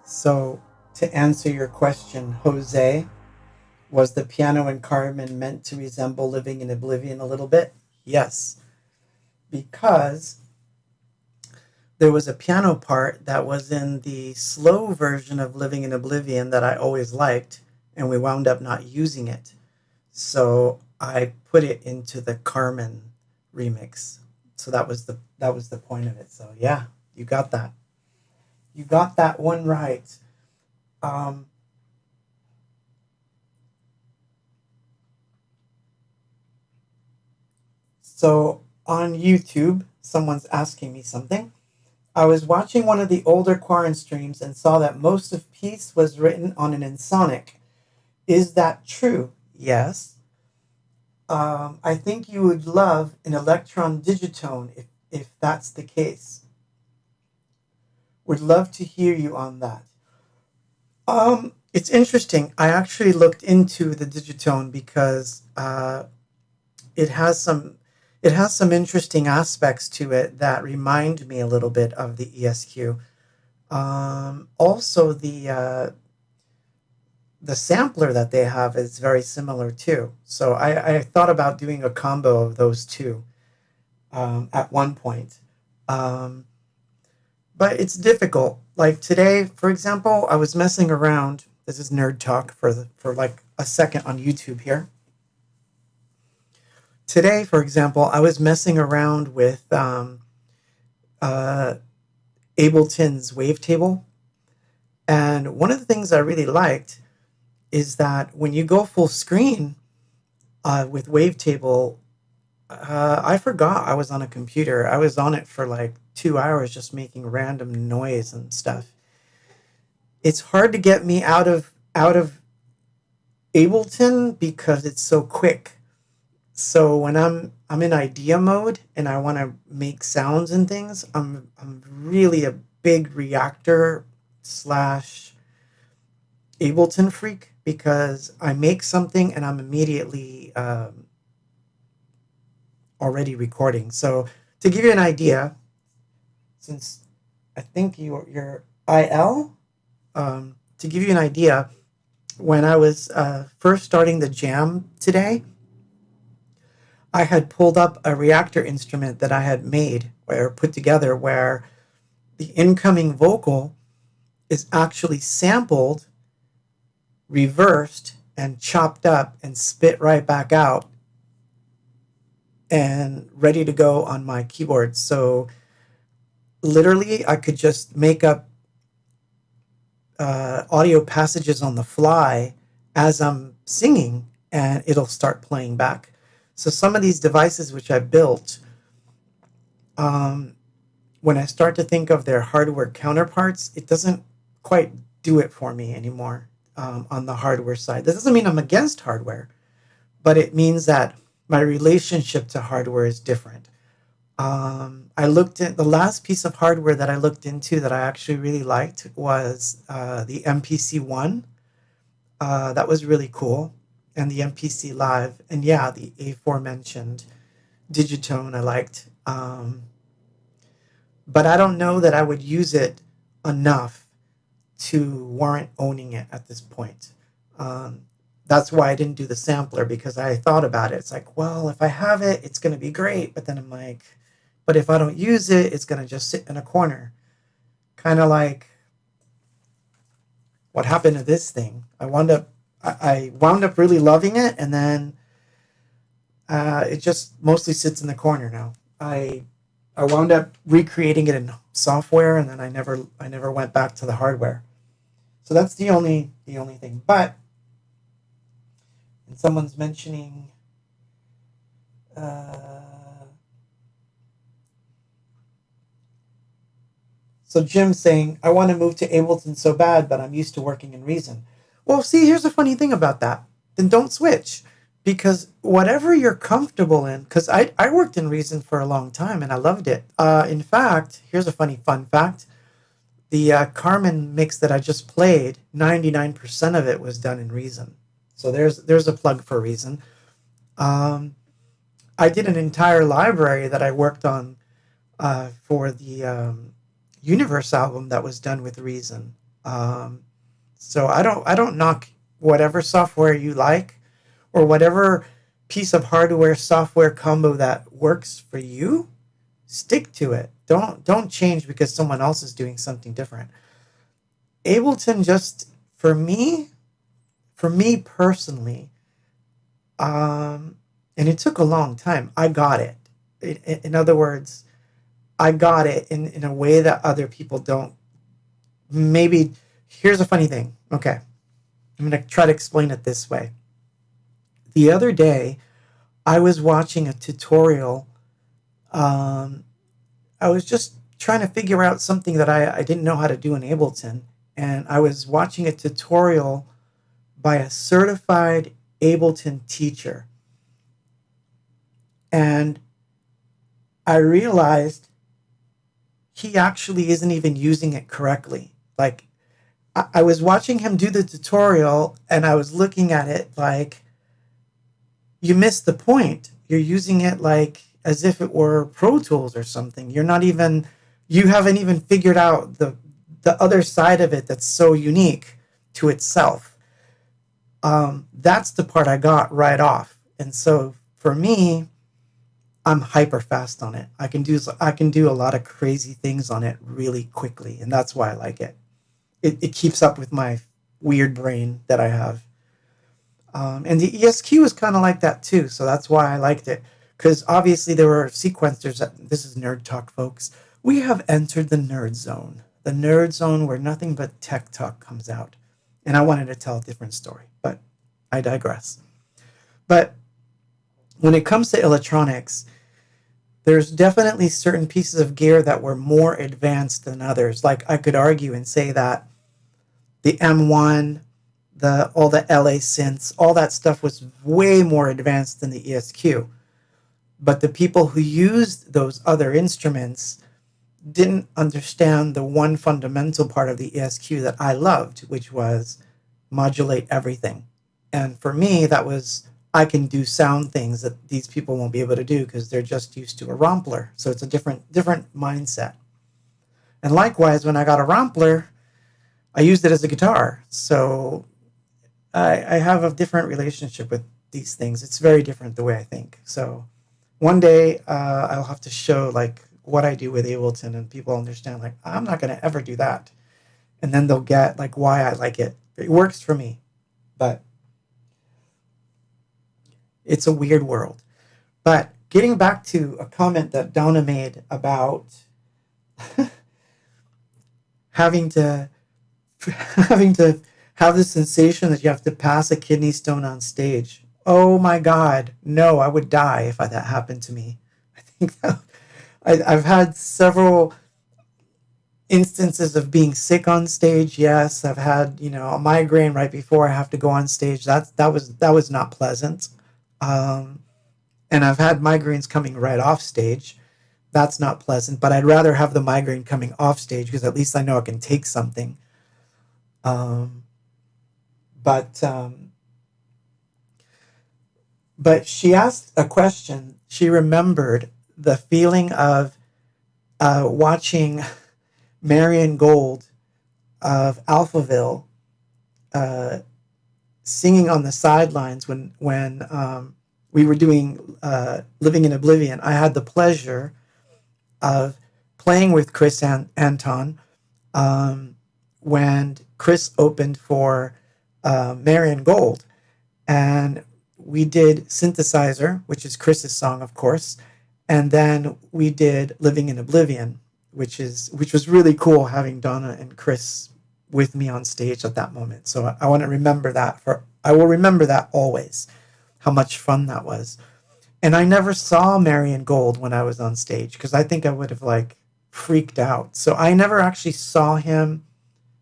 So, to answer your question, Jose, was the piano in Carmen meant to resemble Living in Oblivion a little bit? Yes, because there was a piano part that was in the slow version of Living in Oblivion that I always liked, and we wound up not using it. So I put it into the Carmen remix. So that was the point of it. So yeah, you got that. You got that one right. Um, so on YouTube, someone's asking me something. I was watching one of the older Quarren streams and saw that most of Peace was written on an Ensoniq. Is that true? Yes. I think you would love an Electron Digitone if that's the case. Would love to hear you on that. It's interesting. I actually looked into the Digitone because it has some it has some interesting aspects to it that remind me a little bit of the ESQ. Also, the sampler that they have is very similar too. So I thought about doing a combo of those two at one point. Um, but it's difficult. Like today, for example, I was messing around. This is nerd talk for like a second on YouTube here. Today, for example, I was messing around with uh, Ableton's wavetable, and one of the things I really liked is that when you go full screen with wavetable, I forgot I was on a computer. I was on it for like 2 hours just making random noise and stuff. It's hard to get me out of Ableton because it's so quick. So when I'm in idea mode and I want to make sounds and things, I'm really a big reactor slash Ableton freak because I make something and I'm immediately already recording. So to give you an idea, since I think you're IL, to give you an idea, when I was first starting the jam today, I had pulled up a reactor instrument that I had made or put together where the incoming vocal is actually sampled, reversed, and chopped up and spit right back out and ready to go on my keyboard. So literally, I could just make up audio passages on the fly as I'm singing, and it'll start playing back. So some of these devices which I built, um, when I start to think of their hardware counterparts, it doesn't quite do it for me anymore on the hardware side. That doesn't mean I'm against hardware, but it means that my relationship to hardware is different. I looked at the last piece of hardware that I looked into that I actually really liked was the MPC One. That was really cool, and the MPC Live, and yeah, the aforementioned Digitone I liked. But I don't know that I would use it enough to warrant owning it at this point. Um, that's why I didn't do the sampler because I thought about it. It's like, well, if I have it, it's going to be great. But then I'm like, but if I don't use it, it's going to just sit in a corner. Kind of like what happened to this thing. I wound up really loving it, and then it just mostly sits in the corner now. I wound up recreating it in software, and then I never went back to the hardware. So that's the only thing. But and someone's mentioning uh, so Jim's saying I want to move to Ableton so bad, but I'm used to working in Reason. Well, see, here's a funny thing about that. Then don't switch because whatever you're comfortable in, because I worked in Reason for a long time and I loved it. In fact, here's a funny fun fact. The Carmen mix that I just played, 99% of it was done in Reason. So there's a plug for Reason. Um, I did an entire library that I worked on for the Universe album that was done with Reason. So I don't knock whatever software you like or whatever piece of hardware software combo that works for you. Stick to it. Don't change because someone else is doing something different. Ableton just for me personally, and it took a long time. I got it. In other words, I got it in a way that other people don't. Maybe here's a funny thing. Okay, I'm going to try to explain it this way. The other day, I was watching a tutorial. Um, I was just trying to figure out something that I didn't know how to do in Ableton. And I was watching a tutorial by a certified Ableton teacher. And I realized he actually isn't even using it correctly. Like, I was watching him do the tutorial and I was looking at it like, you missed the point. You're using it like as if it were Pro Tools or something. You haven't even figured out the other side of it that's so unique to itself. That's the part I got right off. And so for me, I'm hyper fast on it. I can do a lot of crazy things on it really quickly, and that's why I like it. It keeps up with my weird brain that I have. And the ESQ is kind of like that too, so that's why I liked it. Because obviously there were sequencers. This is nerd talk, folks. We have entered the nerd zone where nothing but tech talk comes out. And I wanted to tell a different story, but I digress. But when it comes to electronics, there's definitely certain pieces of gear that were more advanced than others. Like I could argue and say that the M1, all the LA synths, all that stuff was way more advanced than the ESQ. But the people who used those other instruments didn't understand the one fundamental part of the ESQ that I loved, which was modulate everything. And for me, that was I can do sound things that these people won't be able to do because they're just used to a Rompler. So it's a different mindset. And likewise, when I got a Rompler, I used it as a guitar. So I have a different relationship with these things. It's very different the way I think. So one day I'll have to show like what I do with Ableton and people understand like I'm not going to ever do that. And then they'll get like why I like it. It works for me, but it's a weird world. But getting back to a comment that Donna made about having to have the sensation that you have to pass a kidney stone on stage. Oh my God, no, I would die if that happened to me. I think that I've had several instances of being sick on stage. Yes, I've had a migraine right before I have to go on stage. That was not pleasant. And I've had migraines coming right off stage. That's not pleasant. But I'd rather have the migraine coming off stage because at least I know I can take something. But she asked a question. She remembered the feeling of watching Marion Gold of Alphaville singing on the sidelines when we were doing Living in Oblivion. I had the pleasure of playing with Chris Anton when Chris opened for Marion Gold. And we did Synthesizer, which is Chris's song, of course. And then we did Living in Oblivion, which was really cool having Donna and Chris with me on stage at that moment. So I want to remember that I will remember that always, how much fun that was. And I never saw Marion Gold when I was on stage because I think I would have like freaked out. So I never actually saw him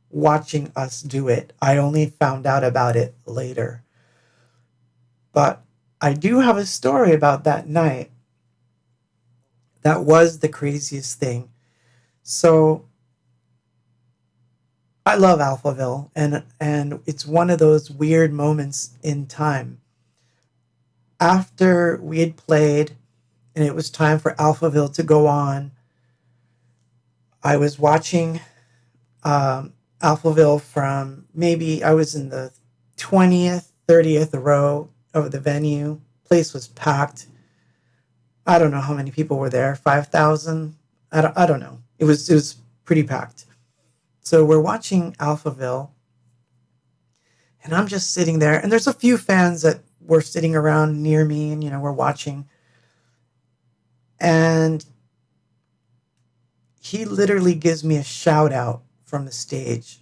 watching us do it. I only found out about it later. But I do have a story about that night. That was the craziest thing. So I love Alphaville, and it's one of those weird moments in time. After we had played and it was time for Alphaville to go on, I was watching Alphaville from maybe I was in the 20th, 30th row of the venue. Place was packed. I don't know how many people were there. 5,000. I don't know. It was pretty packed. So we're watching Alphaville, and I'm just sitting there, and there's a few fans that were sitting around near me, and we're watching. And he literally gives me a shout out from the stage,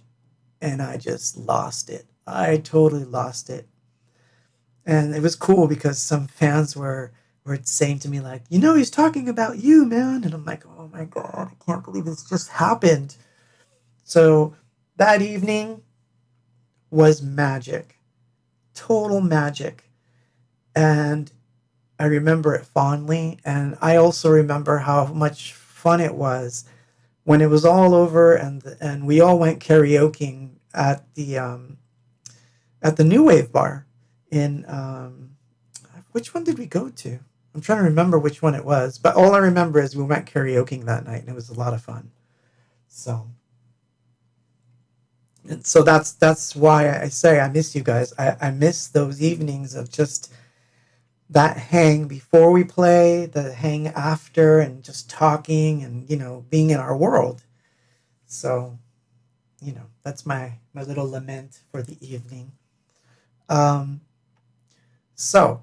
and I just lost it. I totally lost it. And it was cool because some fans were saying to me like, he's talking about you, man. And I'm like, oh my God, I can't believe this just happened. So that evening was magic, total magic. And I remember it fondly. And I also remember how much fun it was when it was all over and we all went karaokeing at the New Wave bar in, which one did we go to? I'm trying to remember which one it was, but all I remember is we went karaokeing that night and it was a lot of fun. So that's why I say I miss you guys. I miss those evenings of just that hang before we play, the hang after, and just talking and, being in our world. So, that's my little lament for the evening. So,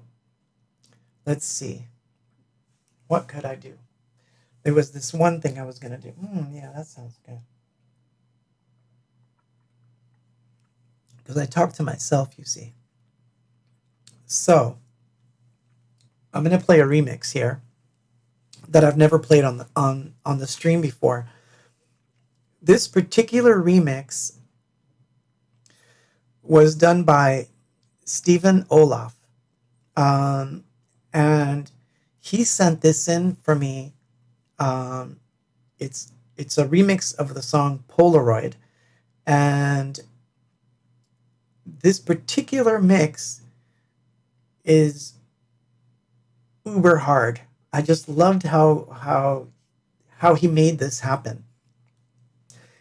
let's see. What could I do? There was this one thing I was going to do. Yeah, that sounds good. Because I talk to myself, you see. So, I'm going to play a remix here that I've never played on the stream before. This particular remix was done by Stephen Olaf. And he sent this in for me. It's a remix of the song Polaroid. And this particular mix is uber hard. I just loved how he made this happen.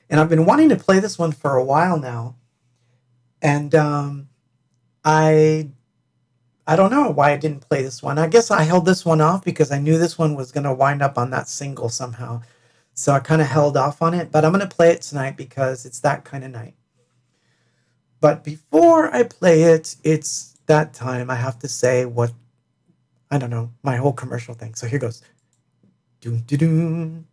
And I've been wanting to play this one for a while now. And I don't know why I didn't play this one. I guess I held this one off because I knew this one was going to wind up on that single somehow. So I kind of held off on it. But I'm going to play it tonight because it's that kind of night. But before I play it, it's that time I have to say my whole commercial thing. So here goes. Doom, doom, doom.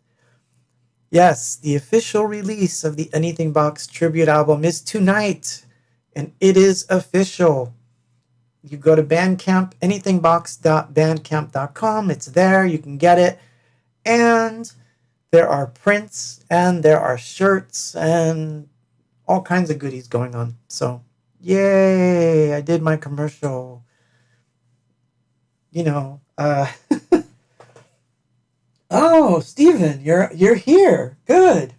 Yes, the official release of the Anything Box tribute album is tonight. And it is official. You go to Bandcamp, anythingbox.bandcamp.com. It's there. You can get it. And there are prints and there are shirts and all kinds of goodies going on. So, yay, I did my commercial. Oh, Steven, you're here. Good.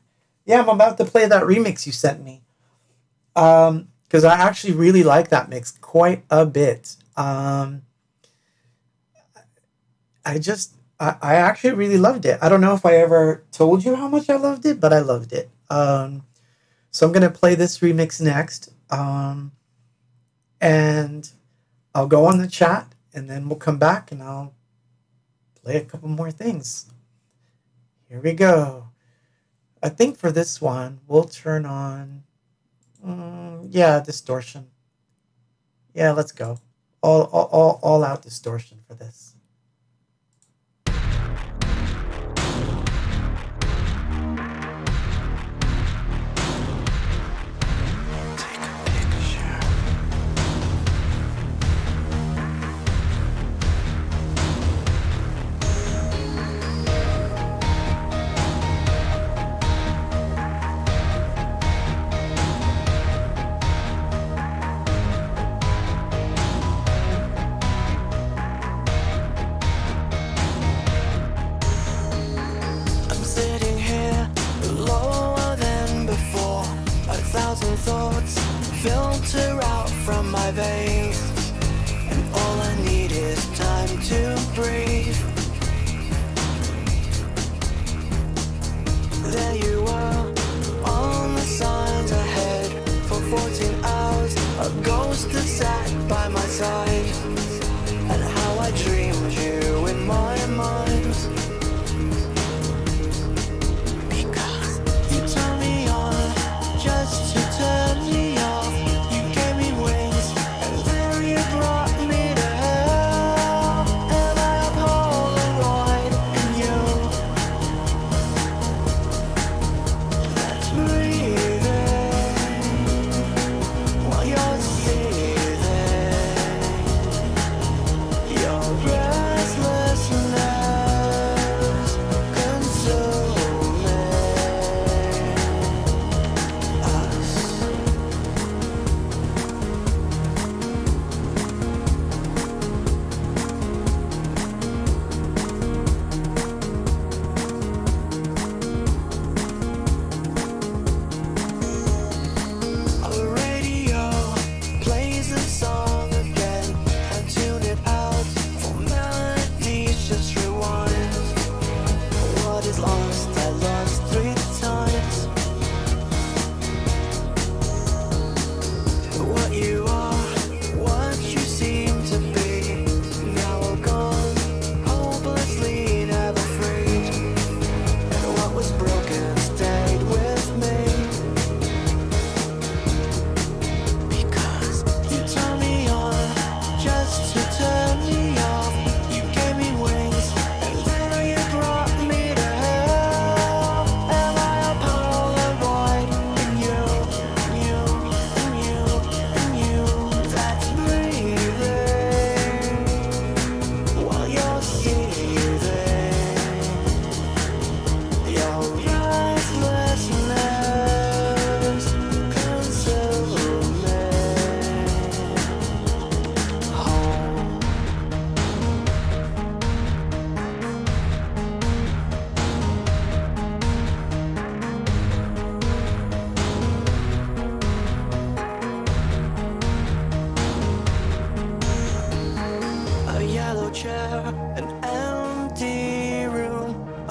Yeah, I'm about to play that remix you sent me. Because I actually really like that mix quite a bit. I actually really loved it. I don't know if I ever told you how much I loved it, but I loved it. So I'm going to play this remix next. And I'll go on the chat, and then we'll come back, and I'll play a couple more things. Here we go. I think for this one, we'll turn on... distortion. Yeah, let's go. All out distortion for this.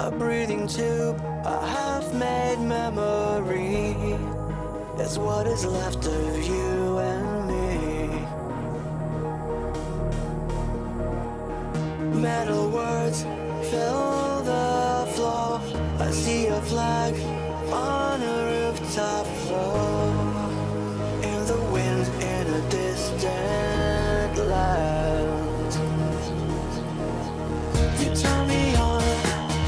a breathing tube, a half-made memory is what is left of you and me. Metal words fill the floor. I see a flag on a rooftop floor. In the wind in a distant land. You turn me on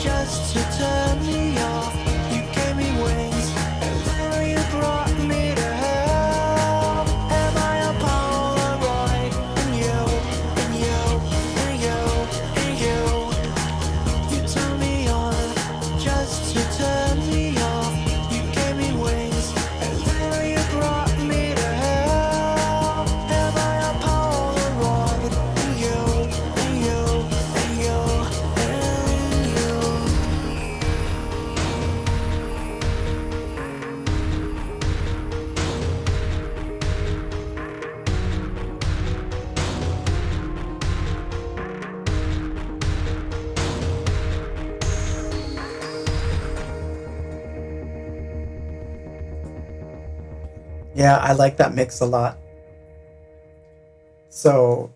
just to turn me off. You gave me wings and then you brought me to hell. Am I a Polaroid? And you, and you, and you, and you. You turn me on just to turn me off. You gave me wings and then you brought me to hell. Am I a Polaroid? And you, and you, and you, and you. Yeah, I like that mix a lot. So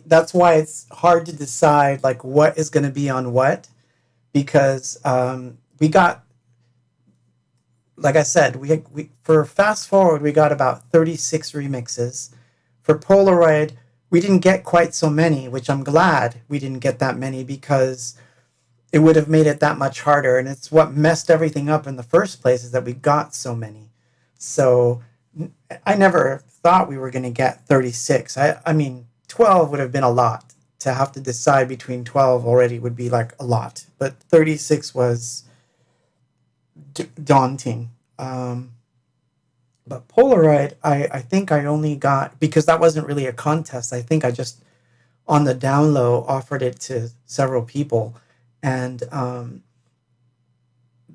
that's why it's hard to decide like what is going to be on what, because we got, like I said, we for fast forward we got about 36 remixes. For Polaroid, we didn't get quite so many, which I'm glad we didn't get that many because it would have made it that much harder. And it's what messed everything up in the first place is that we got so many. So I never thought we were going to get 36. I mean, 12 would have been a lot. To have to decide between 12 already would be like a lot. But 36 was daunting. But Polaroid, I think I only got, because that wasn't really a contest, I think I just, on the down low, offered it to several people. And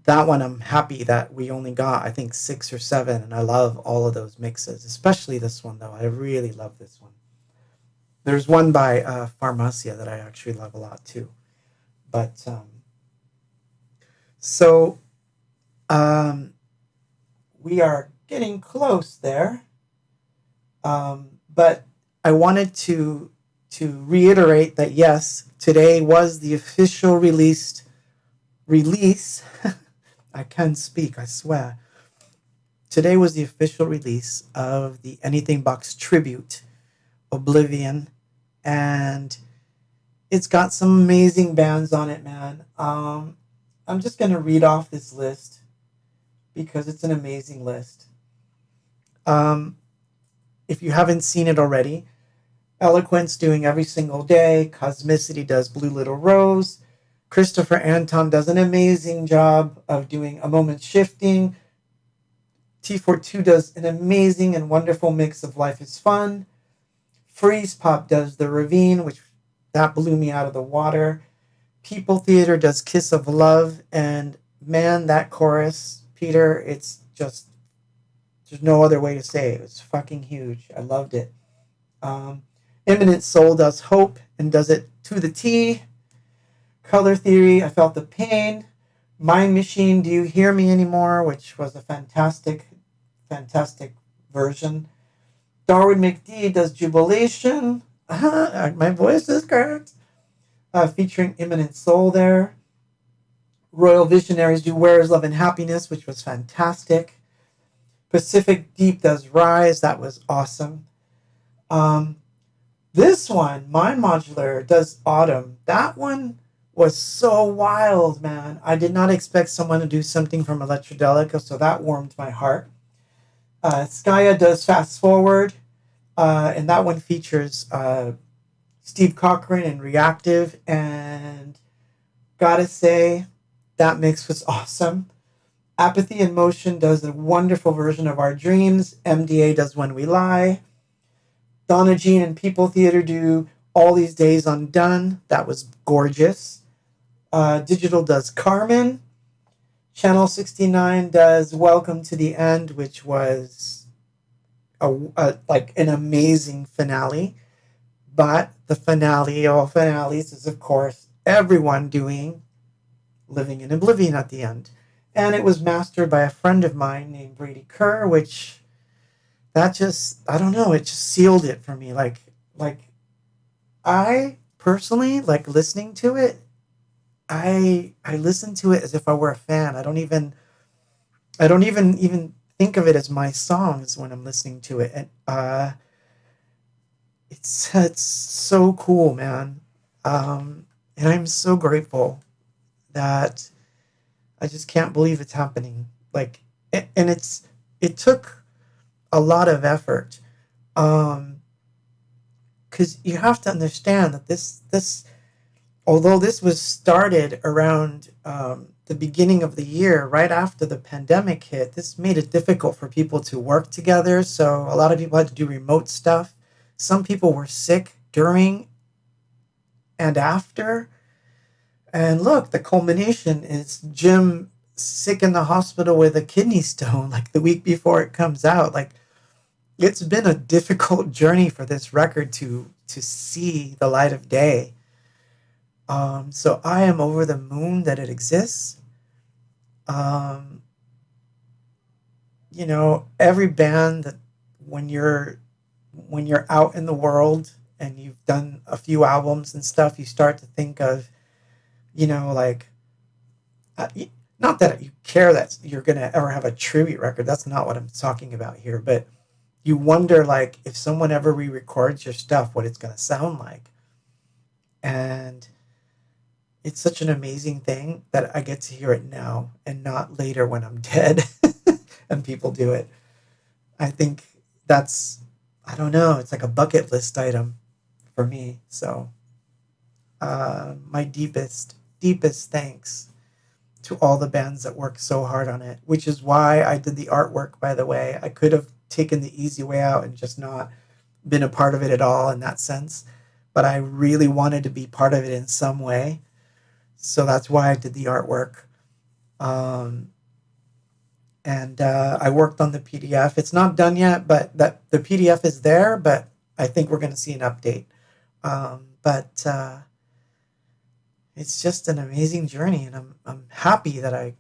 that one I'm happy that we only got, I think, 6 or 7. And I love all of those mixes, especially this one, though. I really love this one. There's one by Pharmacia that I actually love a lot, too. But, so, we are getting close there. But I wanted to reiterate that, yes, today was the official release. I can speak, I swear. Today was the official release of the Anything Box tribute, Oblivion, and it's got some amazing bands on it, man. I'm just gonna read off this list because it's an amazing list. If you haven't seen it already, Eloquence doing Every Single Day, Cosmicity does Blue Little Rose, Christopher Anton does an amazing job of doing A Moment Shifting, T42 does an amazing and wonderful mix of Life is Fun, Freeze Pop does The Ravine, which that blew me out of the water, People Theater does Kiss of Love, and man, that chorus, Peter, it's just, there's no other way to say it. It's fucking huge. I loved it. Imminent Soul does Hope and does it to the T. Color Theory, I Felt the Pain. Mind Machine, Do You Hear Me Anymore? Which was a fantastic version. Darwin McD does Jubilation. My voice is cracked. Featuring Imminent Soul there. Royal Visionaries do Where Is Love and Happiness, which was fantastic. Pacific Deep does Rise. That was awesome. This one, Mind Modular, does Autumn. That one was so wild, man. I did not expect someone to do something from Electrodelica, so that warmed my heart. Skaya does Fast Forward, and that one features Steve Cochran and Reactive, and gotta say, that mix was awesome. Apathy in Motion does a wonderful version of Our Dreams. MDA does When We Lie. Donna Jean and People Theater do All These Days Undone. That was gorgeous. Digital does Carmen. Channel 69 does Welcome to the End, which was like an amazing finale. But the finale of all finales is, of course, everyone doing Living in Oblivion at the end. And it was mastered by a friend of mine named Brady Kerr, which that just, I don't know, it just sealed it for me. Like I personally like listening to it. I listen to it as if I were a fan. I don't even think of it as my songs when I'm listening to it. And it's so cool, man. And I'm so grateful that I just can't believe it's happening. Like, and it took a lot of effort. Because you have to understand that this although this was started around the beginning of the year, right after the pandemic hit, this made it difficult for people to work together. So a lot of people had to do remote stuff. Some people were sick during and after. And look, the culmination is Jim sick in the hospital with a kidney stone like the week before it comes out. Like, it's been a difficult journey for this record to see the light of day. So I am over the moon that it exists. Um, every band that when you're out in the world and you've done a few albums and stuff, you start to think of, like, not that you care that you're going to ever have a tribute record. That's not what I'm talking about here. But you wonder, like, if someone ever re-records your stuff, what it's going to sound like. And it's such an amazing thing that I get to hear it now and not later when I'm dead and people do it. I think I don't know, it's like a bucket list item for me. So my deepest thanks to all the bands that worked so hard on it, which is why I did the artwork, by the way. I could have taken the easy way out and just not been a part of it at all in that sense. But I really wanted to be part of it in some way. So that's why I did the artwork. And I worked on the PDF. It's not done yet, but the PDF is there, but I think we're going to see an update. But it's just an amazing journey, and I'm happy that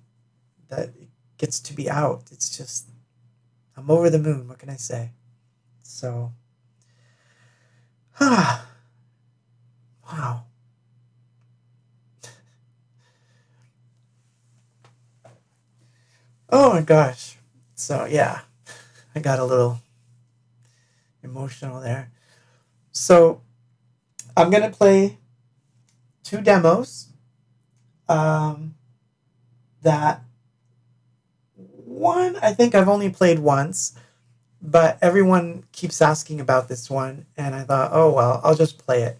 it gets to be out. It's just, I'm over the moon. What can I say? So, wow. Oh my gosh. So yeah, I got a little emotional there. So I'm going to play 2 demos that one I think I've only played once, but everyone keeps asking about this one, and I thought, oh well, I'll just play it.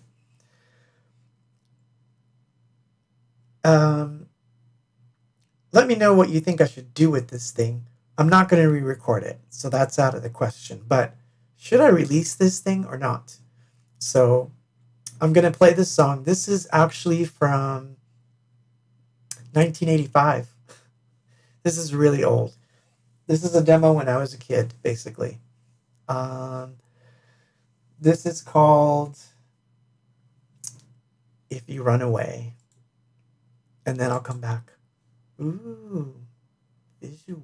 Let me know what you think I should do with this thing. I'm not going to re-record it, so that's out of the question. But should I release this thing or not? So I'm going to play this song. This is actually from 1985. This is really old. This is a demo when I was a kid, basically. This is called If You Run Away. And then I'll come back. Ooh, visuals.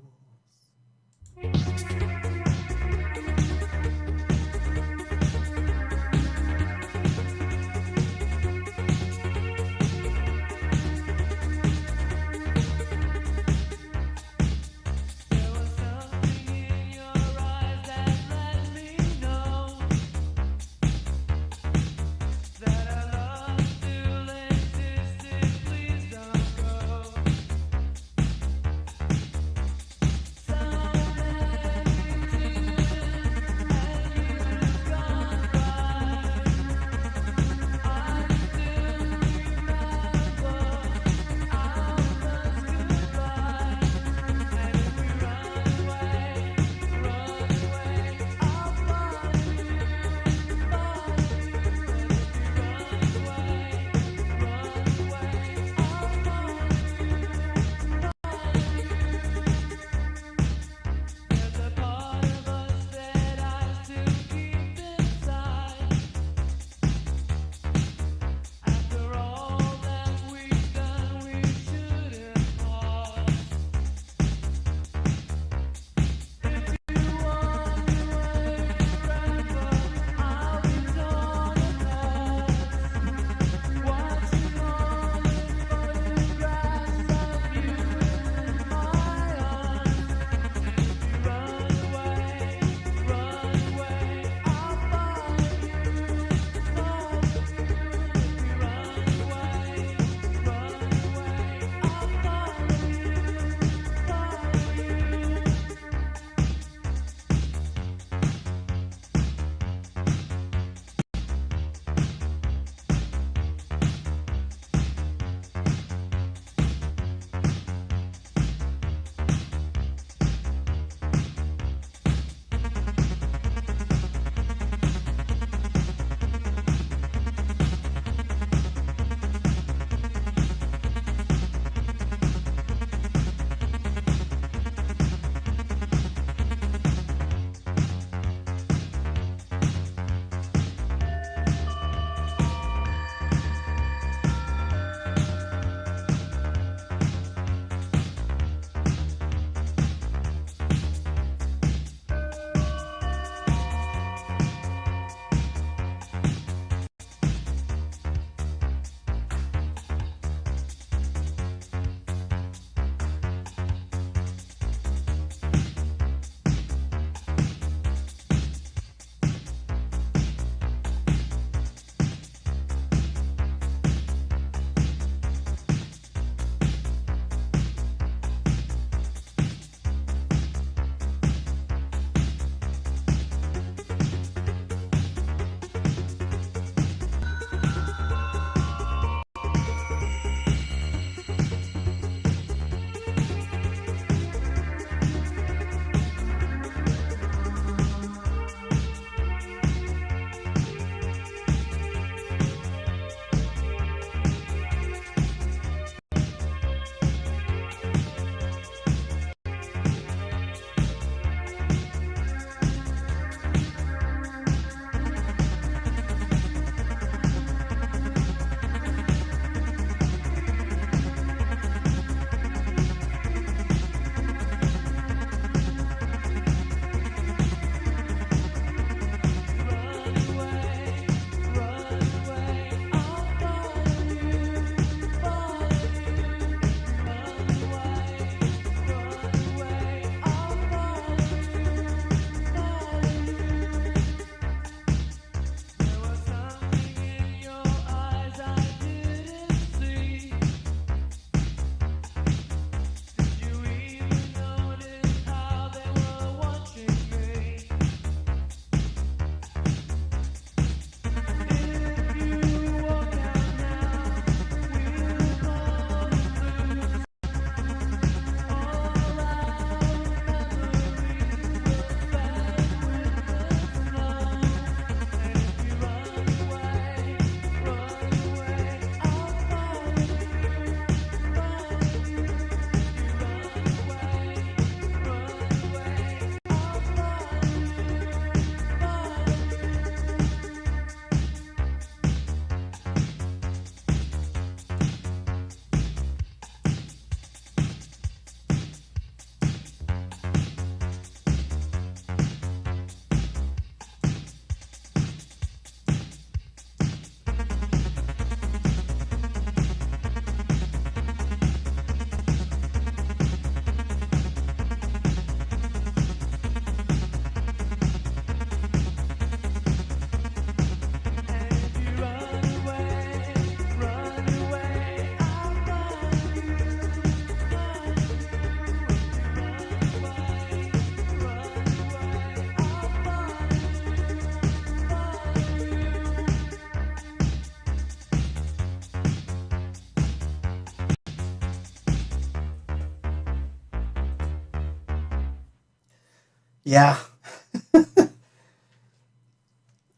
Yeah.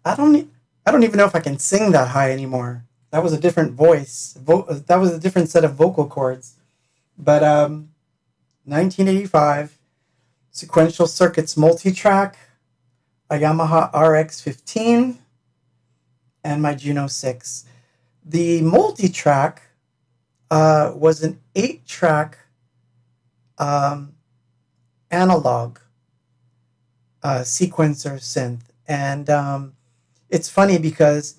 I don't. I don't even know if I can sing that high anymore. That was a different voice. That was a different set of vocal cords. But 1985, sequential circuits multi-track, a Yamaha RX-15, and my Juno 6. The multi-track was an 8-track um, analog sequencer synth. And it's funny because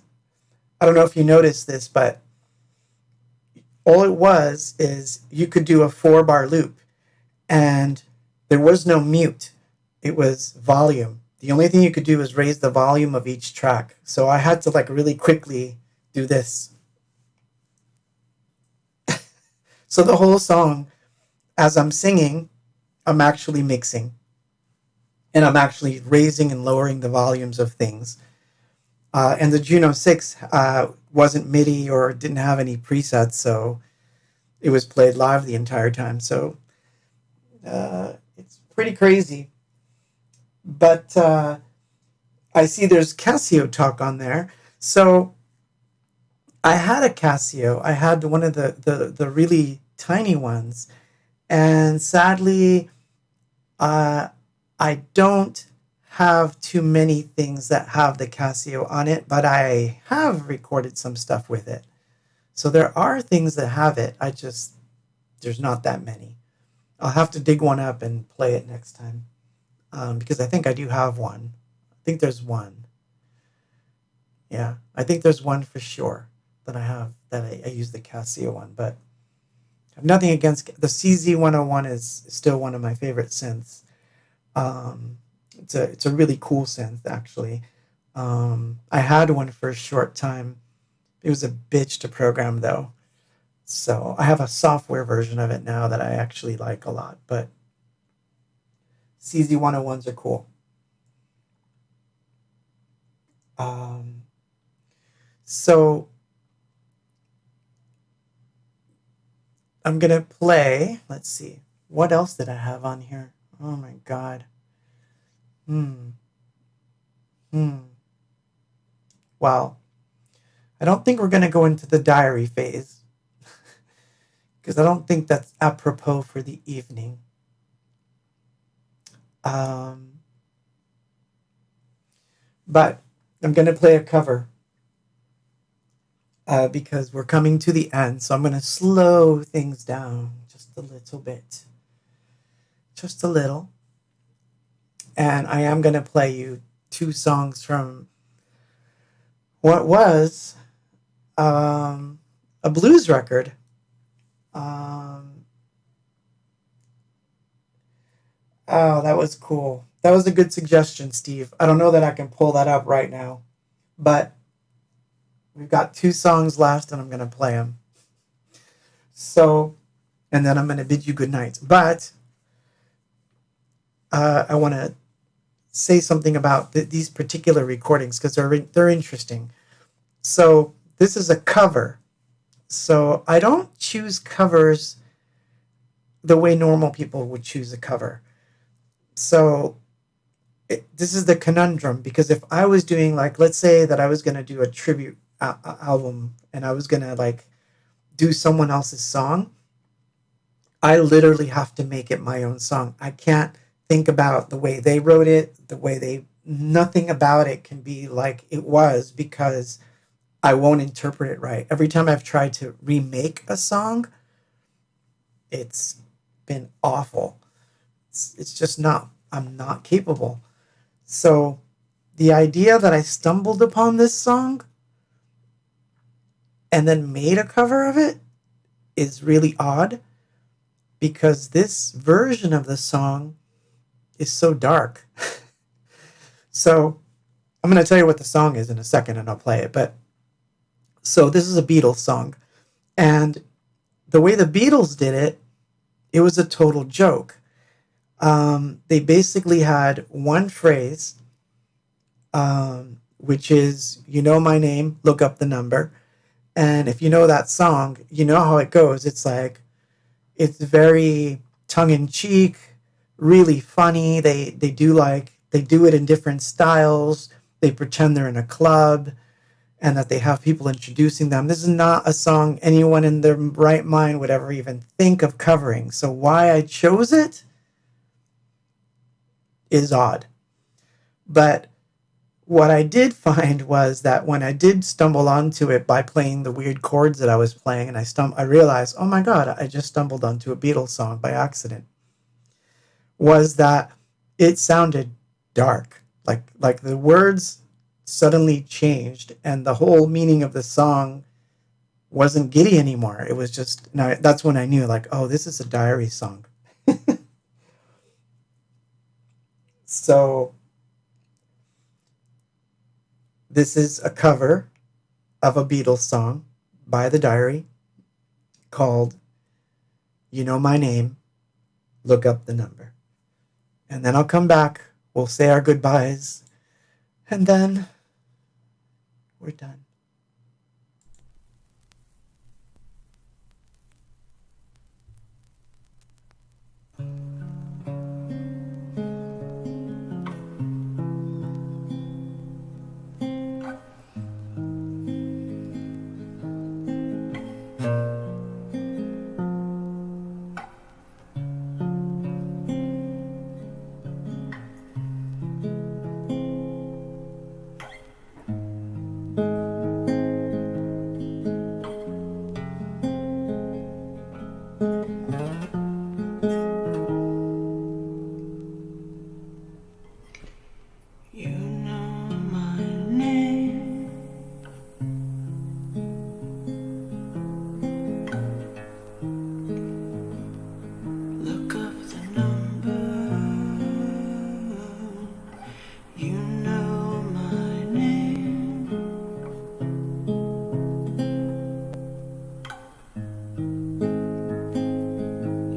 I don't know if you noticed this, but all it was is you could do a 4-bar loop and there was no mute. It was volume. The only thing you could do was raise the volume of each track. So I had to like really quickly do this. So the whole song, as I'm singing, I'm actually mixing. And I'm actually raising and lowering the volumes of things. And the Juno 6 wasn't MIDI or didn't have any presets, so it was played live the entire time. So it's pretty crazy. But I see there's Casio talk on there. So I had a Casio. I had one of the really tiny ones. And sadly, I don't have too many things that have the Casio on it, but I have recorded some stuff with it. So there are things that have it. There's not that many. I'll have to dig one up and play it next time. Because I think I do have one. I think there's one. Yeah, I think there's one for sure that I have, that I use the Casio one, but I have nothing against the CZ101 is still one of my favorite synths. It's a really cool synth, actually. I had one for a short time. It was a bitch to program, though. So I have a software version of it now that I actually like a lot. But CZ101s are cool. So I'm going to play. Let's see. What else did I have on here? Oh, my God. Wow. I don't think we're going to go into the diary phase because I don't think that's apropos for the evening. But I'm going to play a cover because we're coming to the end. So I'm going to slow things down just a little bit. Just a little. And I am going to play you 2 songs from what was a blues record. Oh, that was cool. That was a good suggestion, Steve. I don't know that I can pull that up right now, but we've got 2 songs left and I'm going to play them. So, and then I'm going to bid you good night. But I want to say something about these particular recordings because they're interesting. So this is a cover. So I don't choose covers the way normal people would choose a cover. So this is the conundrum, because if I was doing, like, let's say that I was going to do a tribute album and I was going to like do someone else's song, I literally have to make it my own song. I can't think about the way they wrote it, nothing about it can be like it was, because I won't interpret it right. Every time I've tried to remake a song, it's been awful. It's just I'm not capable. So the idea that I stumbled upon this song and then made a cover of it is really odd, because this version of the song is so dark. So I'm going to tell you what the song is in a second and I'll play it. But so this is a Beatles song. And the way the Beatles did it, it was a total joke. They basically had one phrase, which is, you know my name, look up the number. And if you know that song, you know how it goes. It's like, it's very tongue-in-cheek, really funny. They do it in different styles. They pretend they're in a club and that they have people introducing them. This is not a song anyone in their right mind would ever even think of covering. So why I chose it is odd. But what I did find was that when I did stumble onto it by playing the weird chords that I was playing, and I realized, oh my God, I just stumbled onto a Beatles song by accident, was that it sounded dark. Like the words suddenly changed and the whole meaning of the song wasn't giddy anymore. It was just, now that's when I knew, like, oh, this is a diary song. So this is a cover of a Beatles song by the Diary called You Know My Name, Look Up the Number. And then I'll come back, we'll say our goodbyes, and then we're done. You know my name. Look up the number. You know my name.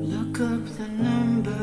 Look up the number.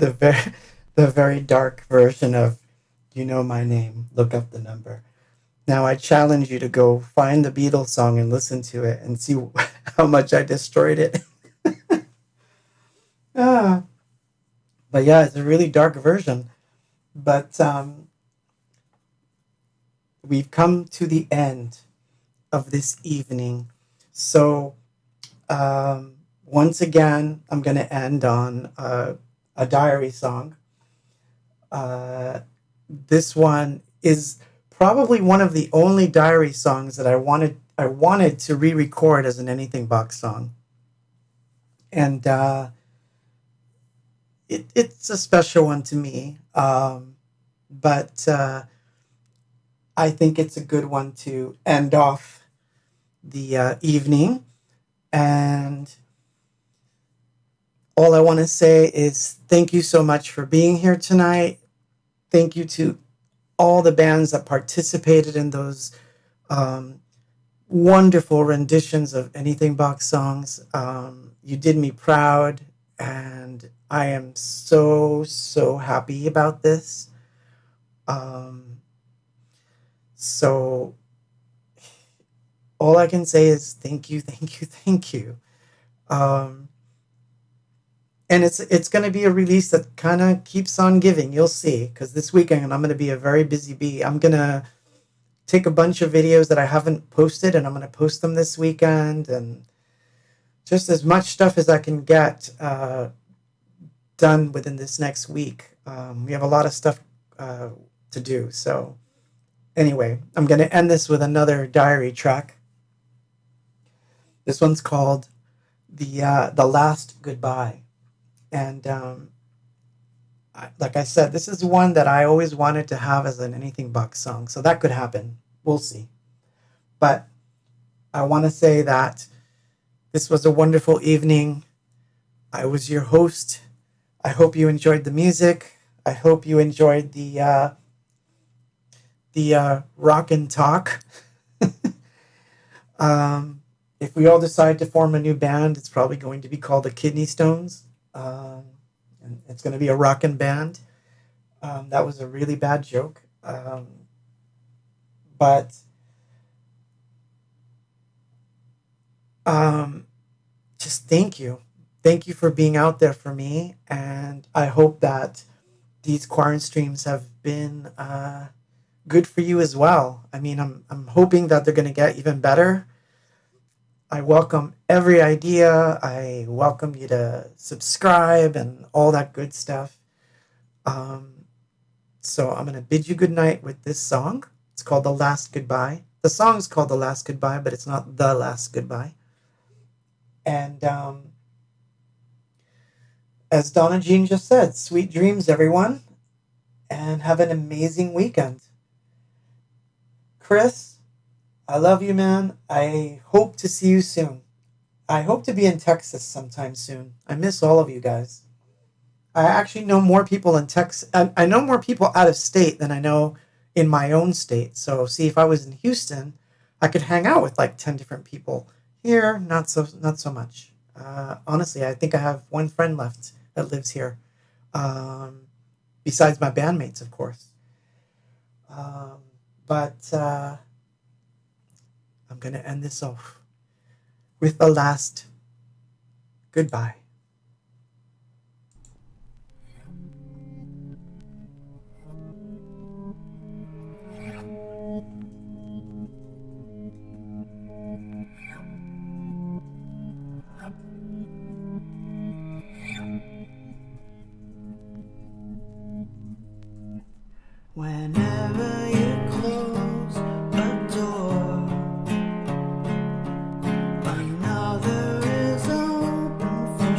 the very the very dark version of You Know My Name, Look Up the Number. Now I challenge you to go find the Beatles song and listen to it and see how much I destroyed it. ah, but yeah, it's a really dark version. But we've come to the end of this evening. So once again, I'm going to end on a diary song. This one is probably one of the only diary songs that I wanted to re-record as an Anything Box song, and it's a special one to me. But I think it's a good one to end off the evening, and all I want to say is thank you so much for being here tonight. Thank you to all the bands that participated in those um, wonderful renditions of Anything Box songs. You did me proud, and I am so, so happy about this. Um, so, all I can say is thank you, thank you, thank you. Um, and it's going to be a release that kind of keeps on giving. You'll see, because this weekend I'm going to be a very busy bee. I'm going to take a bunch of videos that I haven't posted, and I'm going to post them this weekend, and just as much stuff as I can get done within this next week. We have a lot of stuff to do. So anyway, I'm going to end this with another diary track. This one's called the Last Goodbye. And like I said, this is one that I always wanted to have as an Anything Box song. So that could happen. We'll see. But I want to say that this was a wonderful evening. I was your host. I hope you enjoyed the music. I hope you enjoyed the rock and talk. If we all decide to form a new band, it's probably going to be called the Kidney Stones. And it's going to be a rockin' band. That was a really bad joke. But just thank you. Thank you for being out there for me. And I hope that these quarantine streams have been good for you as well. I mean, I'm hoping that they're going to get even better. I welcome every idea. I welcome you to subscribe and all that good stuff. So I'm going to bid you good night with this song. It's called The Last Goodbye. The song's called The Last Goodbye, but it's not The Last Goodbye. And as Donna Jean just said, sweet dreams, everyone, and have an amazing weekend. Chris, I love you, man. I hope to see you soon. I hope to be in Texas sometime soon. I miss all of you guys. I actually know more people in Texas. I know more people out of state than I know in my own state. So, see, if I was in Houston, I could hang out with like 10 different people. Here, not so much. Honestly, I think I have one friend left that lives here, besides my bandmates, of course. But I'm going to end this off with the last goodbye. Whenever you close a door, another is open for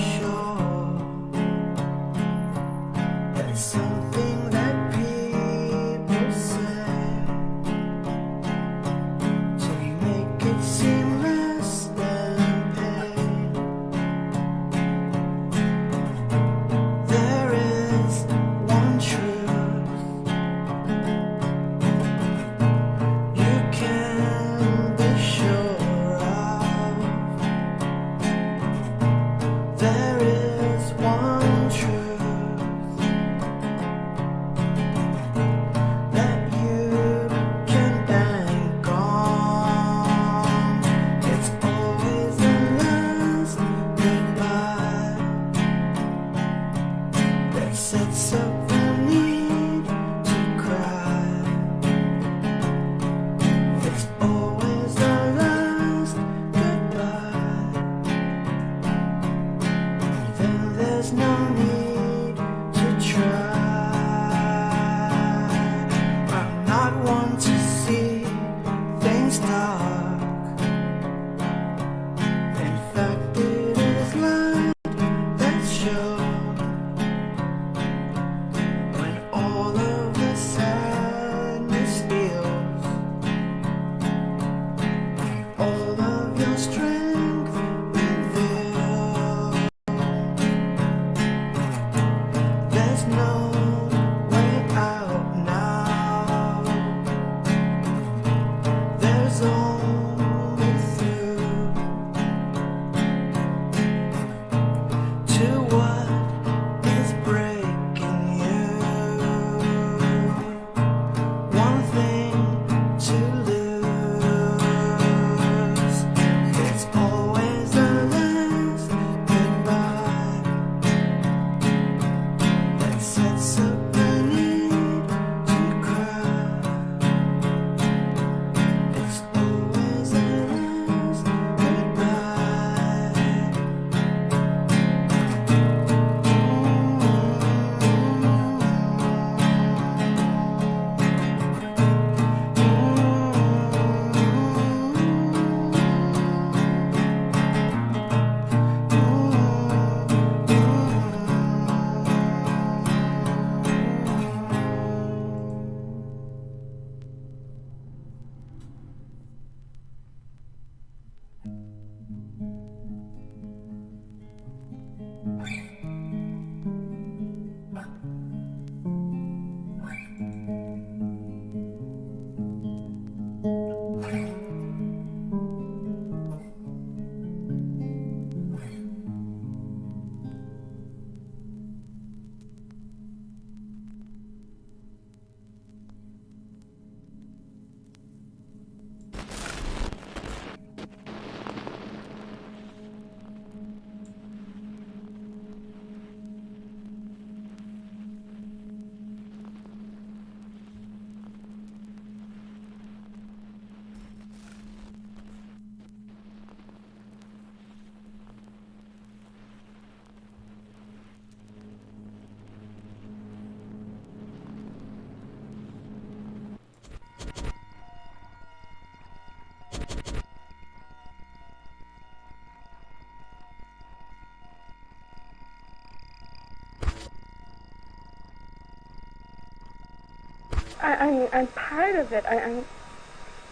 I'm part of it.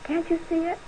Can't you see it?